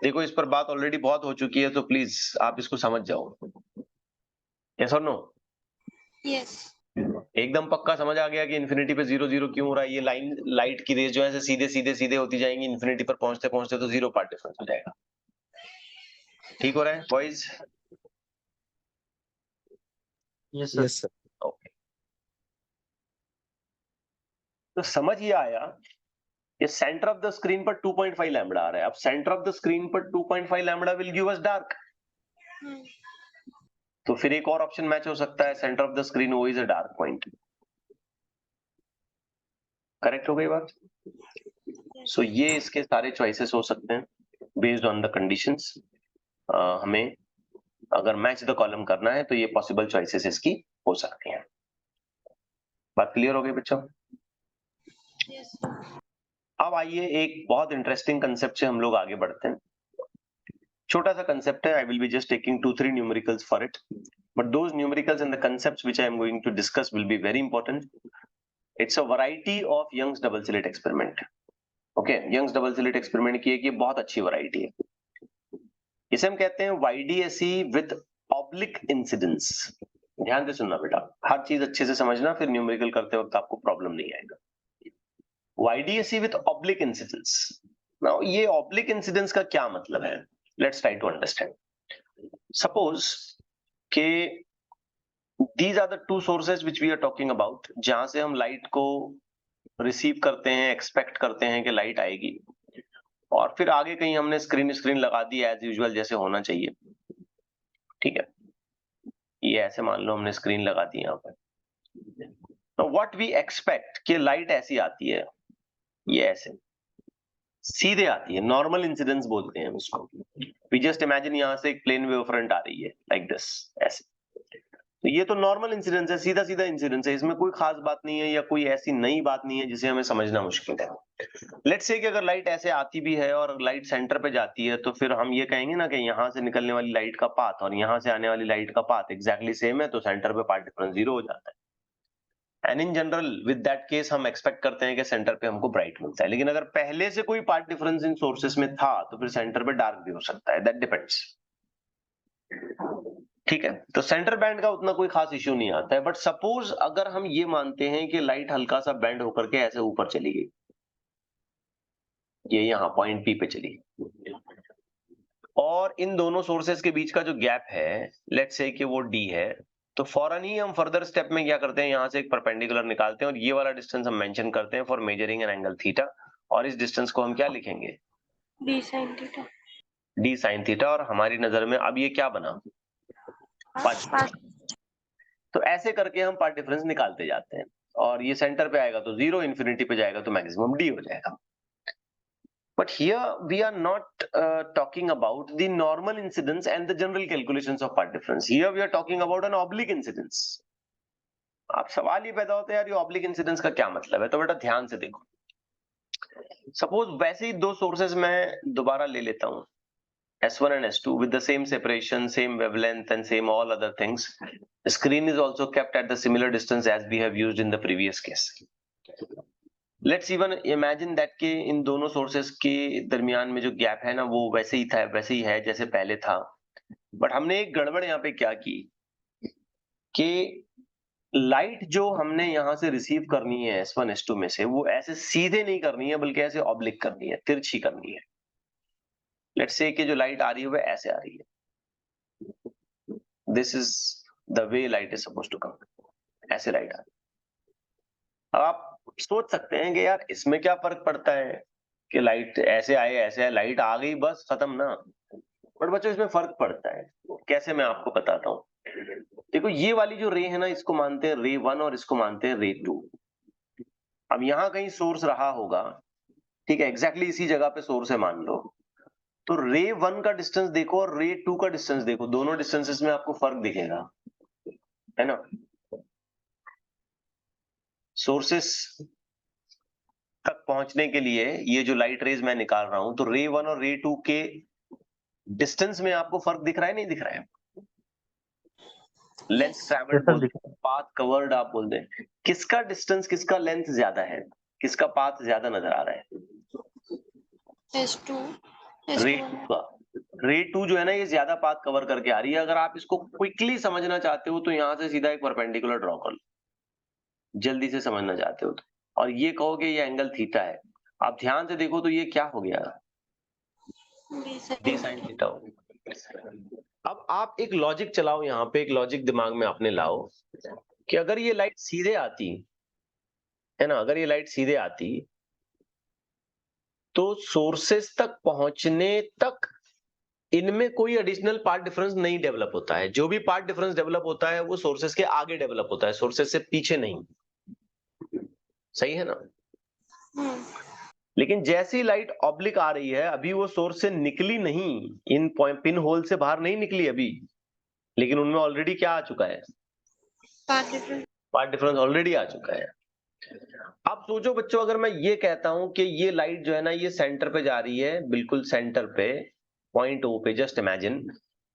देखो इस पर बात ऑलरेडी बहुत हो चुकी है, तो प्लीज आप इसको समझ जाओ। यस और नो? यस। एकदम पक्का समझ आ गया कि इंफिनिटी पे 0 0 क्यों हो रहा है? ये लाइन, लाइट की रेज जो है सीधे सीधे सीधे होती जाएंगी, इंफिनिटी पर पहुंचते पहुंचते तो 0 पार्ट डिफरेंस हो जाएगा। ठीक हो रहा है बॉयज? Yes, sir. ओके, तो समझ ये आया कि सेंटर ऑफ द स्क्रीन पर 2.5 लैम्बडा आ रहा है। अब सेंटर ऑफ द स्क्रीन पर 2.5 lambda will give us dark, तो फिर एक और ऑप्शन मैच हो सकता है, सेंटर ऑफ द स्क्रीन वो is a dark point. Correct हो गई बात? सो ये इसके सारे चॉइसेस हो सकते हैं बेस्ड ऑन द कंडीशंस। हमें अगर मैच द कॉलम करना है तो ये पॉसिबल चॉइसेस इसकी हो सकती हैं। बात क्लियर हो गई बच्चों? यस। अब आइए एक बहुत इंटरेस्टिंग कंसेप्ट से हम लोग आगे बढ़ते हैं। छोटा सा कंसेप्ट है, I will be just taking 2-3 numericals for it, but those numericals and the concepts which I am going to discuss will be very important. It's a variety of Young's double slit experiment. Okay, Young's double slit experiment की एक ये बहुत अच्छी वैरायटी है। इसे हम कहते हैं YDSE विद ऑब्लिक इंसिडेंस। ध्यान से सुनना बेटा, हर चीज अच्छे से समझना, फिर न्यूमेरिकल करते वक्त आपको प्रॉब्लम नहीं आएगा। YDSE with oblique incidence. Now ये ऑब्लिक इंसिडेंस का क्या मतलब है? Let's try to understand. Suppose के these are the two sources which we are talking about, जहां से हम लाइट को रिसीव करते हैं, एक्सपेक्ट करते हैं कि लाइट आएगी, और फिर आगे कहीं हमने स्क्रीन लगा दी एज यूजुअल जैसे होना चाहिए। ठीक है, ये ऐसे मान लो हमने स्क्रीन लगा दी यहाँ पर। तो व्हाट वी एक्सपेक्ट कि लाइट ऐसी आती है, ये ऐसे सीधे आती है, नॉर्मल इंसिडेंस बोलते हैं उसको। वी जस्ट इमेजिन यहाँ से एक प्लेन वेव फ्रंट आ रही है लाइक दिस, ऐसे। तो ये तो नॉर्मल इंसिडेंस है, सीधा सीधा इंसिडेंस है, इसमें कोई खास बात नहीं है या कोई ऐसी नई बात नहीं है जिसे हमें समझना मुश्किल है। लेट्स से कि अगर लाइट ऐसे आती भी है और लाइट सेंटर पे जाती है, तो फिर हम ये कहेंगे ना कि यहाँ से निकलने वाली लाइट का पाथ और यहाँ से आने वाली लाइट का पाथ एग्जैक्टली सेम है, तो सेंटर पे पाथ डिफरेंस 0 हो जाता है। And in general with that case हम एक्सपेक्ट करते हैं कि सेंटर पे हमको ब्राइट मिलता है। लेकिन अगर पहले से कोई पाथ डिफरेंस इन सोर्सेस में था, तो फिर सेंटर पे डार्क भी हो सकता है, दैट डिपेंड्स। ठीक है, तो सेंटर बैंड का उतना कोई खास इश्यू नहीं आता है। बट सपोज अगर हम ये मानते हैं कि लाइट हल्का सा बेंड होकर के ऐसे ऊपर चली गई, ये यहाँ पॉइंट पी पे चली, और इन दोनों सोर्सेस के बीच का जो गैप है, लेट्स से कि वो डी है, तो फौरन ही हम फर्दर स्टेप में क्या करते हैं, यहाँ से एक परपेंडिकुलर निकालते हैं और ये वाला डिस्टेंस हम मेंशन करते हैं for measuring an angle theta, और इस डिस्टेंस को हम क्या लिखेंगे? D sine theta. D sine theta. और हमारी नजर में अब ये क्या बना? पाथ। तो ऐसे करके हम पाथ डिफरेंस निकालते जाते हैं, और ये सेंटर पे आएगा तो 0, इंफिनिटी पे जाएगा तो मैक्सिमम डी हो जाएगा। But here we are not talking about the normal incidence and the general calculations of path difference. Here we are talking about an oblique incidence. आप सवाल ये पैदा होता है यार ये oblique incidence का क्या मतलब है? तो बेटा ध्यान से देखो, सपोज वैसे ही दो सोर्सेस मैं दोबारा ले लेता हूं, S1 and S2 with the same separation, same wavelength and same all other things. The screen is also kept at the similar distance as we have used in the previous case. Let's even imagine that कि इन दोनों सोर्सेस के दरमियान में जो गैप है ना, वो वैसे ही था, वैसे ही है जैसे पहले था। बट हमने एक गड़बड़ यहाँ पे क्या की कि लाइट जो हमने यहाँ से रिसीव करनी है S1 S2 में से, वो ऐसे सीधे नहीं करनी है बल्कि ऐसे ऑब्लिक करनी है, तिरछी करनी है। लेट्स से कि जो लाइट आ रही है वो ऐसे आ रही है, this is the way light is suppose to come, ऐसे लाइट आ रही है। अब आप सोच सकते हैं कि यार इसमें क्या फर्क पड़ता है कि लाइट ऐसे आए ऐसे आए, लाइट आ गई बस खत्म ना। बट बच्चों इसमें फर्क पड़ता है, कैसे मैं आपको बताता हूँ। देखो ये वाली जो रे है ना, इसको मानते हैं रे 1 और इसको मानते हैं रे 2। अब यहाँ कहीं सोर्स रहा होगा, ठीक है, एग्जैक्टली इसी जगह पे सोर्स है मान लो। तो रे 1 का डिस्टेंस देखो और रे 2 का डिस्टेंस देखो, दोनों डिस्टेंसेस में आपको फर्क दिखेगा, है ना। सोर्सेस तक पहुंचने के लिए ये जो लाइट रेज मैं निकाल रहा हूं, तो रे 1 और रे 2 के डिस्टेंस में आपको फर्क दिख रहा है नहीं दिख रहा है? Length Yes. Travelled Yes, sir. बोलते हैं, पाथ कवर्ड आप बोलते हैं। किसका डिस्टेंस किसका लेंथ ज्यादा है, किसका पाथ ज्यादा नजर आ रहा है? S2. रे S2. 2 का। रे 2 जो है ना, ये ज्यादा पाथ कवर करके आ रही है। अगर आप इसको क्विकली समझना चाहते हो तो यहां से सीधा एक परपेंडिकुलर ड्रॉ कर लो, जल्दी से समझना चाहते हो तो। और ये कहोगे ये एंगल थीटा है, आप ध्यान से देखो तो ये क्या हो गया, D sin D sine theta. Theta हो गया। अब आप एक लॉजिक चलाओ, यहाँ पे एक लॉजिक दिमाग में अपने लाओ कि अगर ये लाइट सीधे आती है ना, अगर ये लाइट सीधे आती तो सोर्सेस तक पहुंचने तक इनमें कोई एडिशनल पार्ट डिफरेंस नहीं डेवलप होता है। जो भी पार्ट डिफरेंस डेवलप होता है वो सोर्सेस के आगे डेवलप होता है, सोर्सेस से पीछे नहीं। सही है ना। Hmm. लेकिन जैसी लाइट ऑब्लिक आ रही है, अभी वो सोर्स से निकली नहीं, इन पिन होल से बाहर नहीं निकली अभी, लेकिन उनमें ऑलरेडी क्या आ चुका है, Path difference. Part difference already आ चुका है। अब सोचो बच्चों, अगर मैं ये कहता हूं कि ये लाइट जो है ना, ये सेंटर पे जा रही है, बिल्कुल सेंटर पे, पॉइंट ओ पे, जस्ट इमेजिन,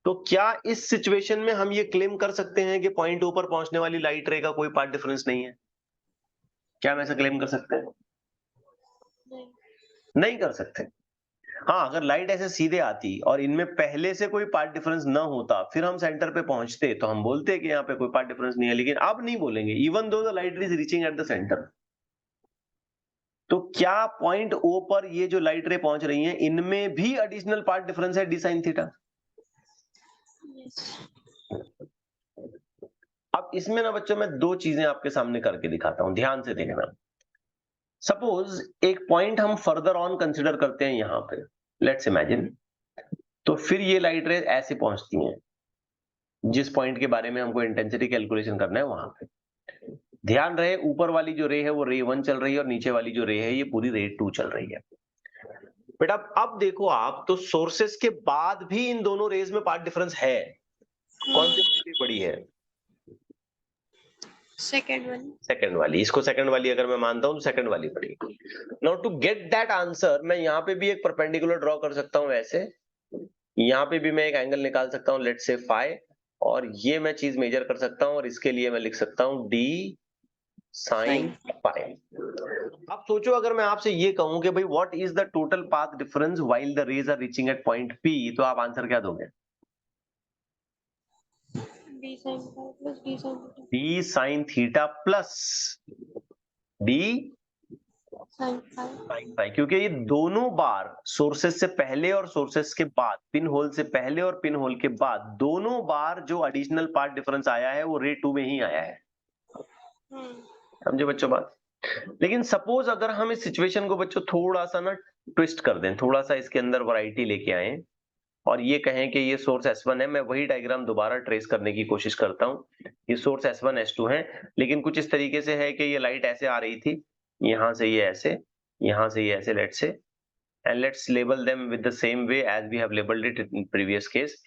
तो क्या इस सिचुएशन में हम ये क्लेम कर सकते हैं कि पॉइंट ओ पर पहुंचने वाली लाइट रे का कोई पार्ट डिफरेंस नहीं है? क्या हम ऐसा क्लेम कर सकते हैं? नहीं. नहीं कर सकते। हाँ, अगर लाइट ऐसे सीधे आती और इनमें पहले से कोई पार्ट डिफरेंस ना होता, फिर हम सेंटर पे पहुंचते, तो हम बोलते कि यहाँ पे कोई पार्ट डिफरेंस नहीं है। लेकिन अब नहीं बोलेंगे, even though the light is reaching at the centre. तो क्या पॉइंट ओ पर ये जो लाइट रे पहुंच रही हैं, इनमें भी एडिशनल पार्ट डिफरेंस है डी साइन थीटा? Yes. अब इसमें ना बच्चों, मैं दो चीजें आपके सामने करके दिखाता हूं, ध्यान से देखना। सपोज एक पॉइंट हम फर्दर ऑन कंसिडर करते हैं यहां पे, लेट्स इमेजिन। तो फिर ये लाइट रे ऐसे पहुंचती हैं, जिस पॉइंट के बारे में हमको इंटेंसिटी कैलकुलेशन करना है वहां पे। ध्यान रहे, ऊपर वाली जो रे है वो रे 1 चल रही है और नीचे वाली जो रे है ये पूरी रे 2 चल रही है। बेटा अब देखो आप, तो सोर्सेस के बाद भी इन दोनों रेज में पार्ट डिफरेंस है। कौन सी वाली बड़ी है? Second one. सेकंड वाली। इसको सेकंड वाली अगर मैं मानता हूं तो सेकंड वाली बड़ी। Now to get that answer, मैं यहाँ पे भी एक परपेंडिकुलर ड्रॉ कर सकता हूं ऐसे, यहाँ पे भी मैं एक एंगल निकाल सकता हूं, लेट्स से फाई, और ये मैं चीज मेजर कर सकता हूं, और इसके लिए मैं लिख सकता हूं डी साइन फाई। अब सोचो, अगर मैं आपसे ये कहूं कि भाई what is the total path difference while the rays are reaching at point P, तो आप आंसर क्या दोगे? D sin phi plus D sin theta. D sine theta plus D Sin phi. Sine phi, क्योंकि ये दोनों बार सोर्सेस से पहले और सोर्सेस के बाद, पिन होल से पहले और पिन होल के बाद, दोनों बार जो एडिशनल पार्ट डिफरेंस आया है वो रे 2 में ही आया है। Hmm. समझे बच्चों बात? लेकिन सपोज अगर हम इस सिचुएशन को बच्चों थोड़ा सा ना ट्विस्ट कर दें, थोड़ा सा इसके अंदर वैरायटी लेके आए, और ये कहें कि ये सोर्स S1 है, मैं वही डायग्राम दोबारा ट्रेस करने की कोशिश करता हूं। ये सोर्स S1 S2 है, लेकिन कुछ इस तरीके से है कि ये लाइट ऐसे आ रही थी, यहां से ये ऐसे, यहां से ये ऐसे, let's say, and let's label them with the same way as we have labelled it in previous case.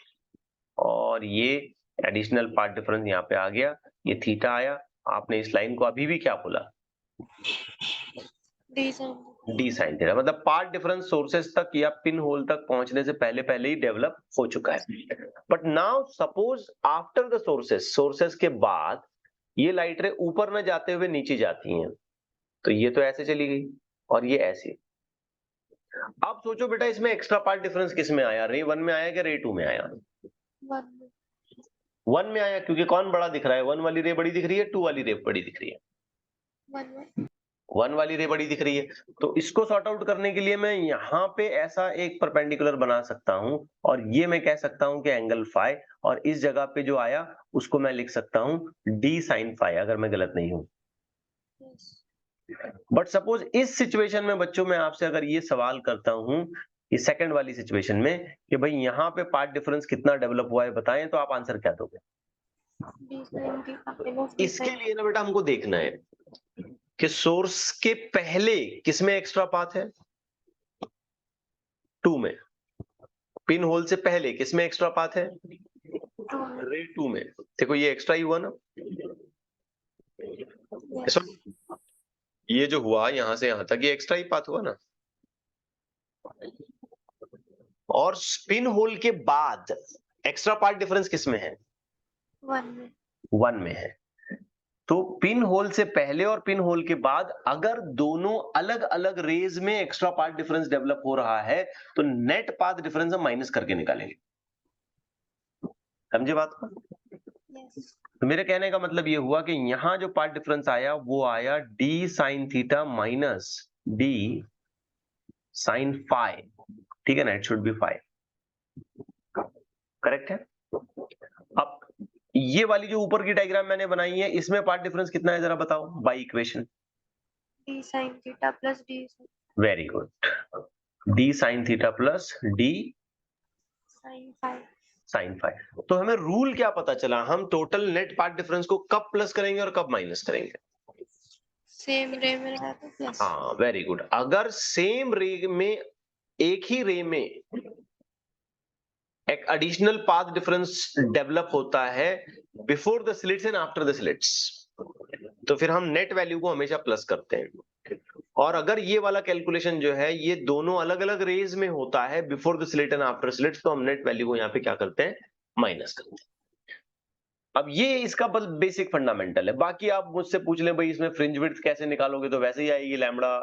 और ये एडिशनल पार्ट डिफरेंस यहाँ पे आ गया, ये थीटा आया। आपने इस लाइन को अभी भी क्या बोला? D sin theta. D sine theta, मतलब पार्ट डिफरेंस सोर्सेस तक या पिन होल तक पहुंचने से पहले पहले ही डेवलप हो चुका है। But now suppose after the sources, sources के बाद ये लाइट रे ऊपर न जाते हुए नीचे जाती हैं, तो ये तो ऐसे चली गई और ये ऐसे। अब सोचो बेटा, इसमें एक्स्ट्रा पार्ट डिफरेंस किस में आया, रे 1 में आया कि रे 2 में आया? One. 1 में आया क्योंकि कौन बड़ा दिख रहा है, 1 वाली रे बड़ी दिख रही है, 2 वाली रे बड़ी दिख रही है, 1 वाली रे बड़ी दिख रही है। तो इसको सॉर्ट आउट करने के लिए मैं यहाँ पे ऐसा एक परपेंडिकुलर बना सकता हूं और ये मैं कह सकता हूं कि एंगल फाई, और इस जगह पे जो आया उसको मैं लिख सकता हूं डी साइन फाई, अगर मैं गलत नहीं हूं। बट सपोज इस सिचुएशन में बच्चों मैं आपसे अगर ये सवाल करता हूं कि सेकंड वाली सिचुएशन में कि भाई यहाँ पे पार्ट डिफरेंस कितना डेवलप हुआ है बताएं, तो आप आंसर क्या दोगे? इसके लिए ना बेटा हमको देखना है कि सोर्स के पहले किसमें एक्स्ट्रा पाथ है, 2 में। पिन होल से पहले किसमें एक्स्ट्रा पाथ है, रे 2 में। देखो ये एक्स्ट्रा ही हुआ ना, ये जो हुआ यहां से यहां तक ये एक्स्ट्रा ही पाथ हुआ ना। और पिन होल के बाद एक्स्ट्रा पार्ट डिफरेंस किसमें है, 1 में है। तो पिन होल से पहले और पिन होल के बाद अगर दोनों अलग अलग रेज में एक्स्ट्रा पार्ट डिफरेंस डेवलप हो रहा है तो नेट पाथ डिफरेंस हम माइनस करके निकालेंगे। समझे बात को? तो मेरे कहने का मतलब ये हुआ कि यहां जो पार्ट डिफरेंस आया वो आया D sine theta minus D sine phi, ठीक है ना, it should be phi, correct है। अब ये वाली जो ऊपर की डायग्राम मैंने बनाई है इसमें पार्ट डिफरेंस कितना है जरा बताओ by equation. D sine theta plus D very good, D sine theta plus D sine phi. Sine phi. तो हमें रूल क्या पता चला, हम टोटल नेट पार्ट डिफरेंस को कब प्लस करेंगे और कब माइनस करेंगे? सेम रे में रहा तो प्लस। हाँ वेरी गुड, अगर सेम रे में, एक ही रे में एक एडिशनल पाथ डिफरेंस डेवलप होता है before the slits and after the slits, तो फिर हम नेट वैल्यू को हमेशा प्लस करते हैं। और अगर ये वाला कैलकुलेशन जो है ये दोनों अलग अलग रेज में होता है before the slit and after slit, तो हम नेट वैल्यू को यहाँ पे क्या करते हैं, माइनस करते हैं। अब ये इसका बस बेसिक फंडामेंटल है। बाकी आप मुझसे पूछ लें भाई इसमें फ्रिंज विड्थ कैसे निकालोगे, तो वैसे ही आएगी lambda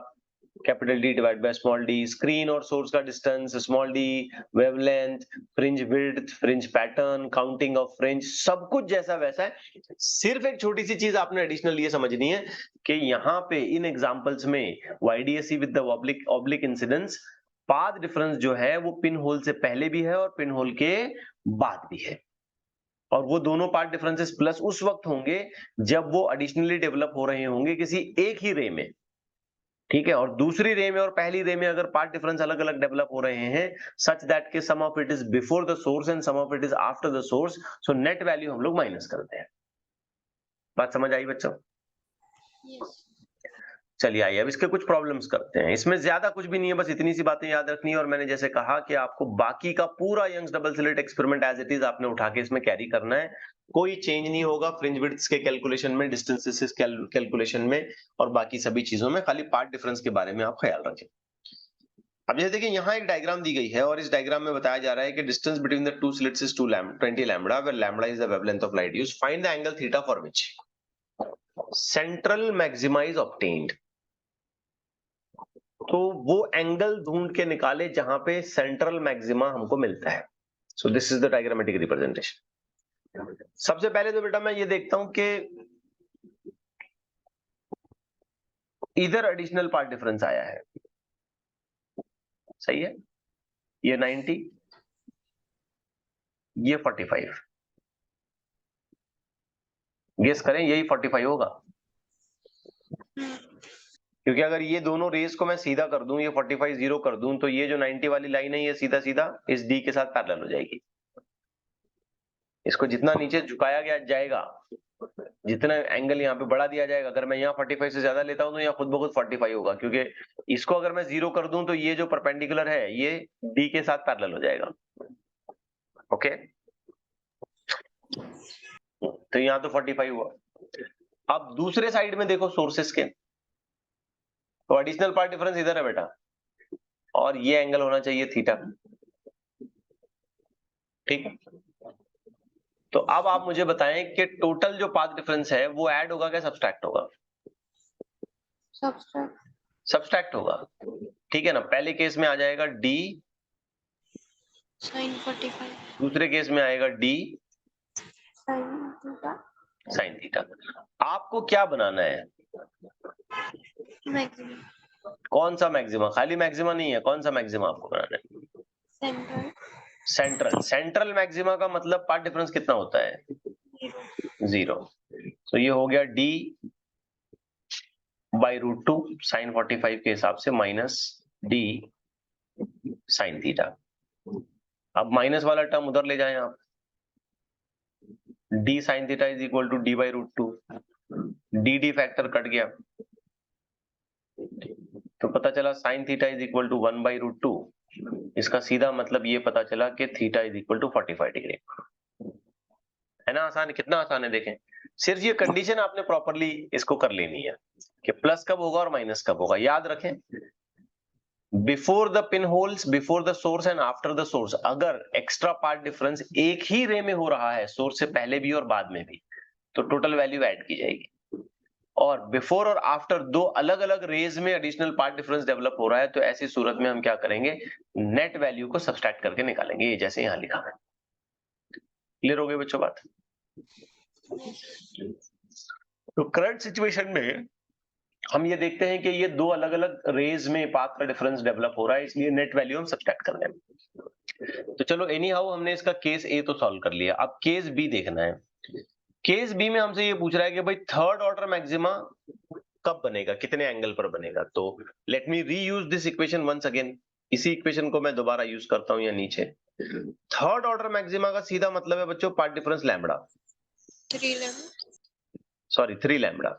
capital D divide by small D, screen और सोर्स का distance small D, wavelength, fringe width, fringe pattern, counting of fringe, सब कुछ जैसा वैसा है। सिर्फ एक छोटी सी चीज आपने एडिशनल ये समझनी है कि यहाँ पे इन एग्जांपल्स में YDAC with the oblique incidence, path difference जो है वो पिन होल से पहले भी है और पिन होल के बाद भी है, और वो दोनों पार्ट डिफरेंसेस प्लस उस वक्त होंगे जब वो एडिशनली डेवलप हो रहे होंगे किसी एक ही रे में, ठीक है। और दूसरी रे में और पहली रे में अगर पार्ट डिफरेंस अलग अलग डेवलप हो रहे हैं सच दैट के some of it is before the source and some of it is after the source, so net value हम लोग माइनस करते हैं। बात समझ आई बच्चों? चलिए आइए अब इसके कुछ प्रॉब्लम्स करते हैं। इसमें ज्यादा कुछ भी नहीं है, बस इतनी सी बातें याद रखनी है। और मैंने जैसे कहा कि आपको बाकी का पूरा Young's double slit experiment as it is आपने उठा के इसमें कैरी करना है, कोई चेंज नहीं होगा फ्रिंज विड्थ्स के कैलकुलेशन में, डिस्टेंसेस कैलकुलेशन में और बाकी सभी चीजों में, खाली पार्ट डिफरेंस के बारे में आप ख्याल रखें। अब जैसे देखिए यहाँ एक डायग्राम दी गई है और इस डायग्राम में बताया जा रहा है कि distance between the two slits is 20 lambda, where lambda is the wavelength of light used, find the angle theta for which central maxima is obtained. तो वो एंगल ढूंढ के निकाले जहां पे सेंट्रल मैक्सिमा हमको मिलता है। So this is the diagrammatic representation. सबसे पहले तो बेटा मैं ये देखता हूं कि इधर एडिशनल पार्ट डिफरेंस आया है, सही है, ये 90, ये 45, गेस करें यही 45 होगा, क्योंकि अगर ये दोनों रेस को मैं सीधा कर दूं, ये 45 जीरो कर दूं, तो ये जो 90 वाली लाइन है ये सीधा सीधा इस डी के साथ पैरेलल हो जाएगी। इसको जितना नीचे झुकाया गया जाएगा, जितना एंगल यहाँ पे बढ़ा दिया जाएगा, अगर मैं यहाँ 45 से ज्यादा लेता हूं तो यहाँ खुद ब खुद 45 होगा, क्योंकि इसको अगर मैं जीरो कर दूं तो ये जो परपेंडिकुलर है ये डी के साथ पैरेलल हो जाएगा। ओके, तो यहाँ तो 45 हुआ। अब दूसरे साइड में देखो सोर्सेस के, तो एडिशनल पार्ट डिफरेंस इधर है बेटा, और ये एंगल होना चाहिए थीटा, ठीक है। तो अब आप मुझे बताएं कि टोटल जो पाथ डिफरेंस है वो ऐड होगा क्या सब्सट्रैक्ट होगा? सब्सट्रैक्ट होगा, ठीक है ना। पहले केस में आ जाएगा डी साइन 45, दूसरे केस में आएगा डी थीटा साइन थीटा। आपको क्या बनाना है? मैक्सिमम कौन सा मैक्सिमा? खाली मैक्सिमा नहीं है, कौन सा मैक्सिमा आपको बनाना है? Central central. सेंट्रल मैक्सिमा का मतलब पार्ट डिफरेंस कितना होता है? 0। तो ये हो गया d by root two sine 45 के हिसाब से माइनस d साइन थीटा। अब माइनस वाला टर्म उधर ले जाएं आप, d sine theta is equal to d by root two, D factor cut गया तो पता चला sine theta is equal to 1 by root two. इसका सीधा मतलब ये पता चला कि theta is equal to 45 degree. है ना आसान? कितना आसान है देखें। सिर्फ ये कंडीशन आपने प्रॉपरली इसको कर लेनी है कि प्लस कब होगा और माइनस कब होगा। याद रखें, before the pin holes, before the source and after the source, अगर एक्स्ट्रा पार्ट डिफरेंस एक ही रे में हो रहा है, सोर्स से पहले भी और बाद में भी, तो टोटल वैल्यू ऐड की जाएगी। और बिफोर और आफ्टर दो अलग अलग रेज में एडिशनल पार्ट डिफरेंस डेवलप हो रहा है, तो ऐसी सूरत में हम क्या करेंगे, नेट वैल्यू को सब्सट्रैक्ट करके निकालेंगे, ये जैसे यहां लिखा है। क्लियर हो गई बच्चों बात? तो करंट सिचुएशन में हम ये देखते हैं कि ये दो अलग अलग रेज में पाथ का डिफरेंस डेवलप हो रहा है, इसलिए नेट वैल्यू हम सब्सट्रैक्ट कर लेंगे। तो चलो एनी हाउ हमने इसका केस ए तो सॉल्व कर लिया, अब केस बी देखना है। केस बी में हमसे ये पूछ रहा है कि भाई थर्ड ऑर्डर मैक्सिमा कब बनेगा, कितने एंगल पर बनेगा। तो let me reuse this equation once again. इसी इक्वेशन को मैं दोबारा यूज करता हूं या नीचे। थर्ड ऑर्डर मैक्सिमा का सीधा मतलब है बच्चों path difference lambda, 3 lemon sorry 3 lambda.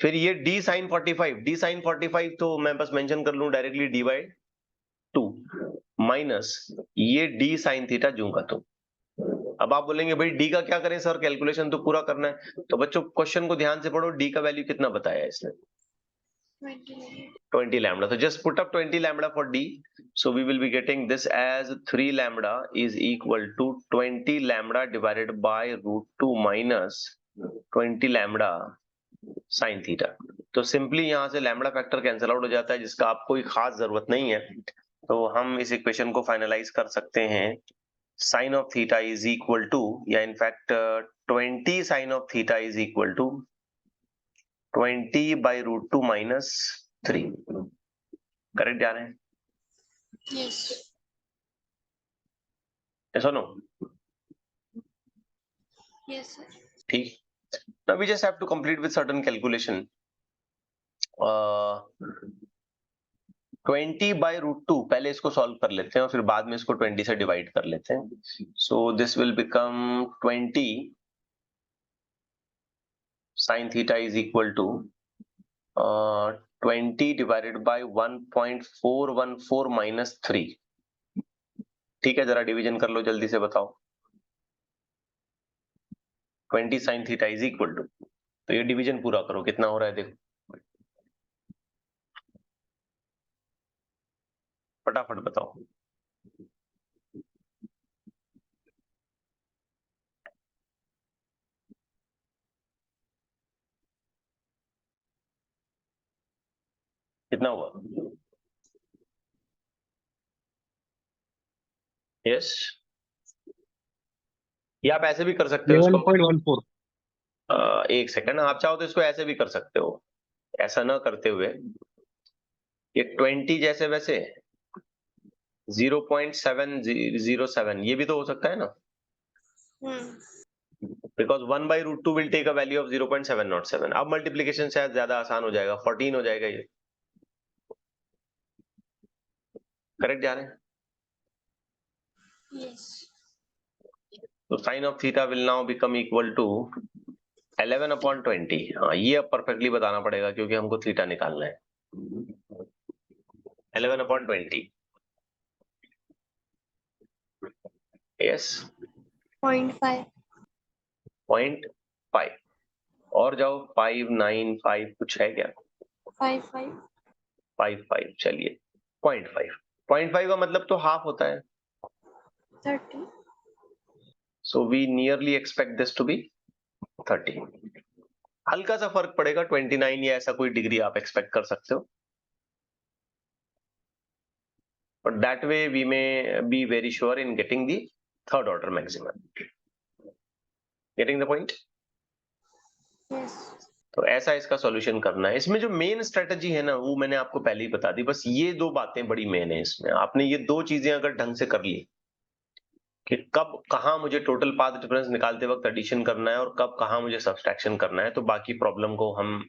फिर ये d साइन 45, d साइन 45 तो मैं बस मेंशन कर लूं डायरेक्टली d बाई 2 माइनस ये d साइन थीटा जूं का तो। अब आप बोलेंगे भाई d का क्या करें सर, कैलकुलेशन तो पूरा करना है। तो बच्चों क्वेश्चन को ध्यान से पढ़ो, d का वैल्यू कितना बताया है इसने? 20 lambda. So just put up 20 lambda for d. So we will be getting this as 3 lambda is equal to 20 lambda divided by root 2 minus 20 lambda sin theta. तो सिंपली यहां से लैम्बडा फैक्टर कैंसिल आउट हो जाता है, जिसका आपको कोई खास जरूरत नहीं है। तो हम इस इक्वेशन को फाइनलाइज कर सकते हैं, sine of theta is equal to, या in fact 20 sine of theta is equal to 20 by root 2 minus 3। Correct जा रहे हैं? Yes Yes or no? Yes sir ठीक। Now we just have to complete with certain calculation. 20 by root two, पहले इसको सॉल्व कर लेते हैं और फिर बाद में इसको 20 से डिवाइड कर लेते हैं। So this will become 20 sine theta is equal to 20 divided by 1.414 minus 3। ठीक है, जरा डिवीजन कर लो जल्दी से, बताओ। 20 sine theta is equal to, तो ये डिवीजन पूरा करो, कितना हो रहा है देखो फटाफट बताओ। कितना हुआ? यस, या आप ऐसे भी कर सकते हो इसको। 11.14 एक सेकंड, आप चाहो तो इसको ऐसे भी कर सकते हो, ऐसा ना करते हुए ये 20 जैसे वैसे 0.707 ये भी तो हो सकता है ना, because 1 by root two will take a value of 0.707। अब मल्टीप्लीकेशन शायद ज्यादा आसान हो जाएगा, 14 हो जाएगा ये। करेक्ट जा रहे हैं? यस तो sine of theta will now become equal to 11/20। हाँ, ये अब परफेक्टली बताना पड़ेगा क्योंकि हमको थीटा निकालना है। 11/20। यस, 0.5 0.5 और जाओ, 595 कुछ है क्या? 55 55, चलिए 0.5। 0.5 का मतलब तो हाफ होता है, 30 so we nearly expect this to be 30। हल्का सा फर्क पड़ेगा, 29 या ऐसा कोई डिग्री आप एक्सपेक्ट कर सकते हो, but that way we may be very sure in getting the third order maximum. Getting the point? Yes. तो ऐसा इसका सॉल्यूशन करना है। इसमें जो मेन स्ट्रेटजी है ना, वो मैंने आपको पहले ही बता दी। बस ये दो बातें बड़ी मेन है इसमें। आपने ये दो चीजें अगर ढंग से कर ली कि कब कहाँ मुझे टोटल पाथ डिफरेंस निकालते वक्त एडिशन करना है और कब कहाँ मुझे सब्सट्रैक्शन करना है, तो बाकी प्रॉब्लम को हम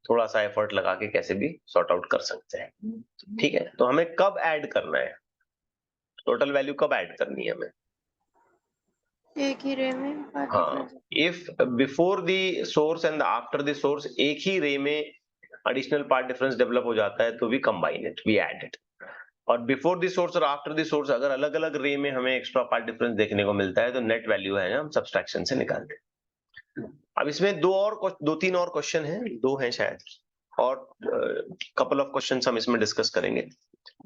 थोड़ा सा एफर्ट लगा के कैसे भी सॉर्ट आउट कर सकते हैं। ठीक है, तो हमें कब ऐड करना है, टोटल वैल्यू कब ऐड करनी है हमें? एक ही रे में पाथ हाँ, difference. If before the source and after the source एक ही रे में एडिशनल पार्ट डिफरेंस डेवलप हो जाता है तो we combine it, we add it. और बिफोर द सोर्स और आफ्टर द सोर्स अगर अलग अलग रे में हमें एक्स्ट्रा पार्ट डिफरेंस देखने को मिलता है तो नेट वैल्यू है हम सब्सट्रैक्शन से निकालते हैं। अब इसमें दो तीन और क्वेश्चन हैं, दो हैं शायद, और कपल ऑफ क्वेश्चंस हम इसमें डिस्कस करेंगे,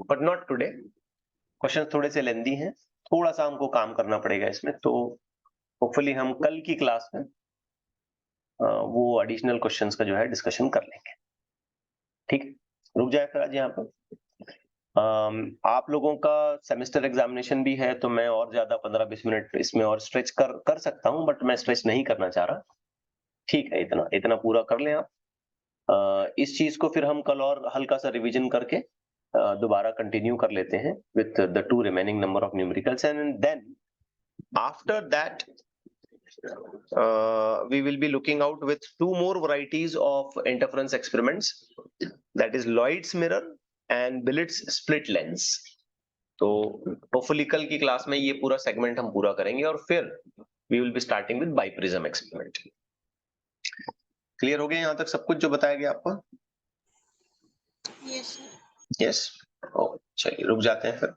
बट नॉट टुडे। क्वेश्चन थोड़े से लेंदी हैं, थोड़ा सा हमको काम करना पड़ेगा इसमें, तो होपफुली हम कल की क्लास में वो एडिशनल क्वेश्चंस का जो है डिस्कशन कर लेंगे। ठीक है, रुक जाए फिर आज यहाँ पर। आप लोगों का सेमेस्टर एग्जामिनेशन भी है, तो मैं और ज्यादा 15-20 मिनट इसमें और स्ट्रेच कर सकता हूं, बट मैं स्ट्रेच नहीं करना चाह रहा। ठीक है, इतना इतना पूरा कर लें आप। इस चीज को फिर हम कल और हल्का सा रिवीजन करके दोबारा कंटिन्यू कर लेते हैं with the 2 remaining number of numericals, and then after that we will be looking out with 2 more varieties of interference experiments, that is Lloyd's mirror and Billet's split lens. तो होपफुली कल की क्लास में ये पूरा सेगमेंट हम पूरा करेंगे और फिर we will be starting with biprism experiment. Clear हो गया यहाँ तक सब कुछ जो बताया गया आपको? Yes, sir. यस, चलिए रुक जाते हैं फिर।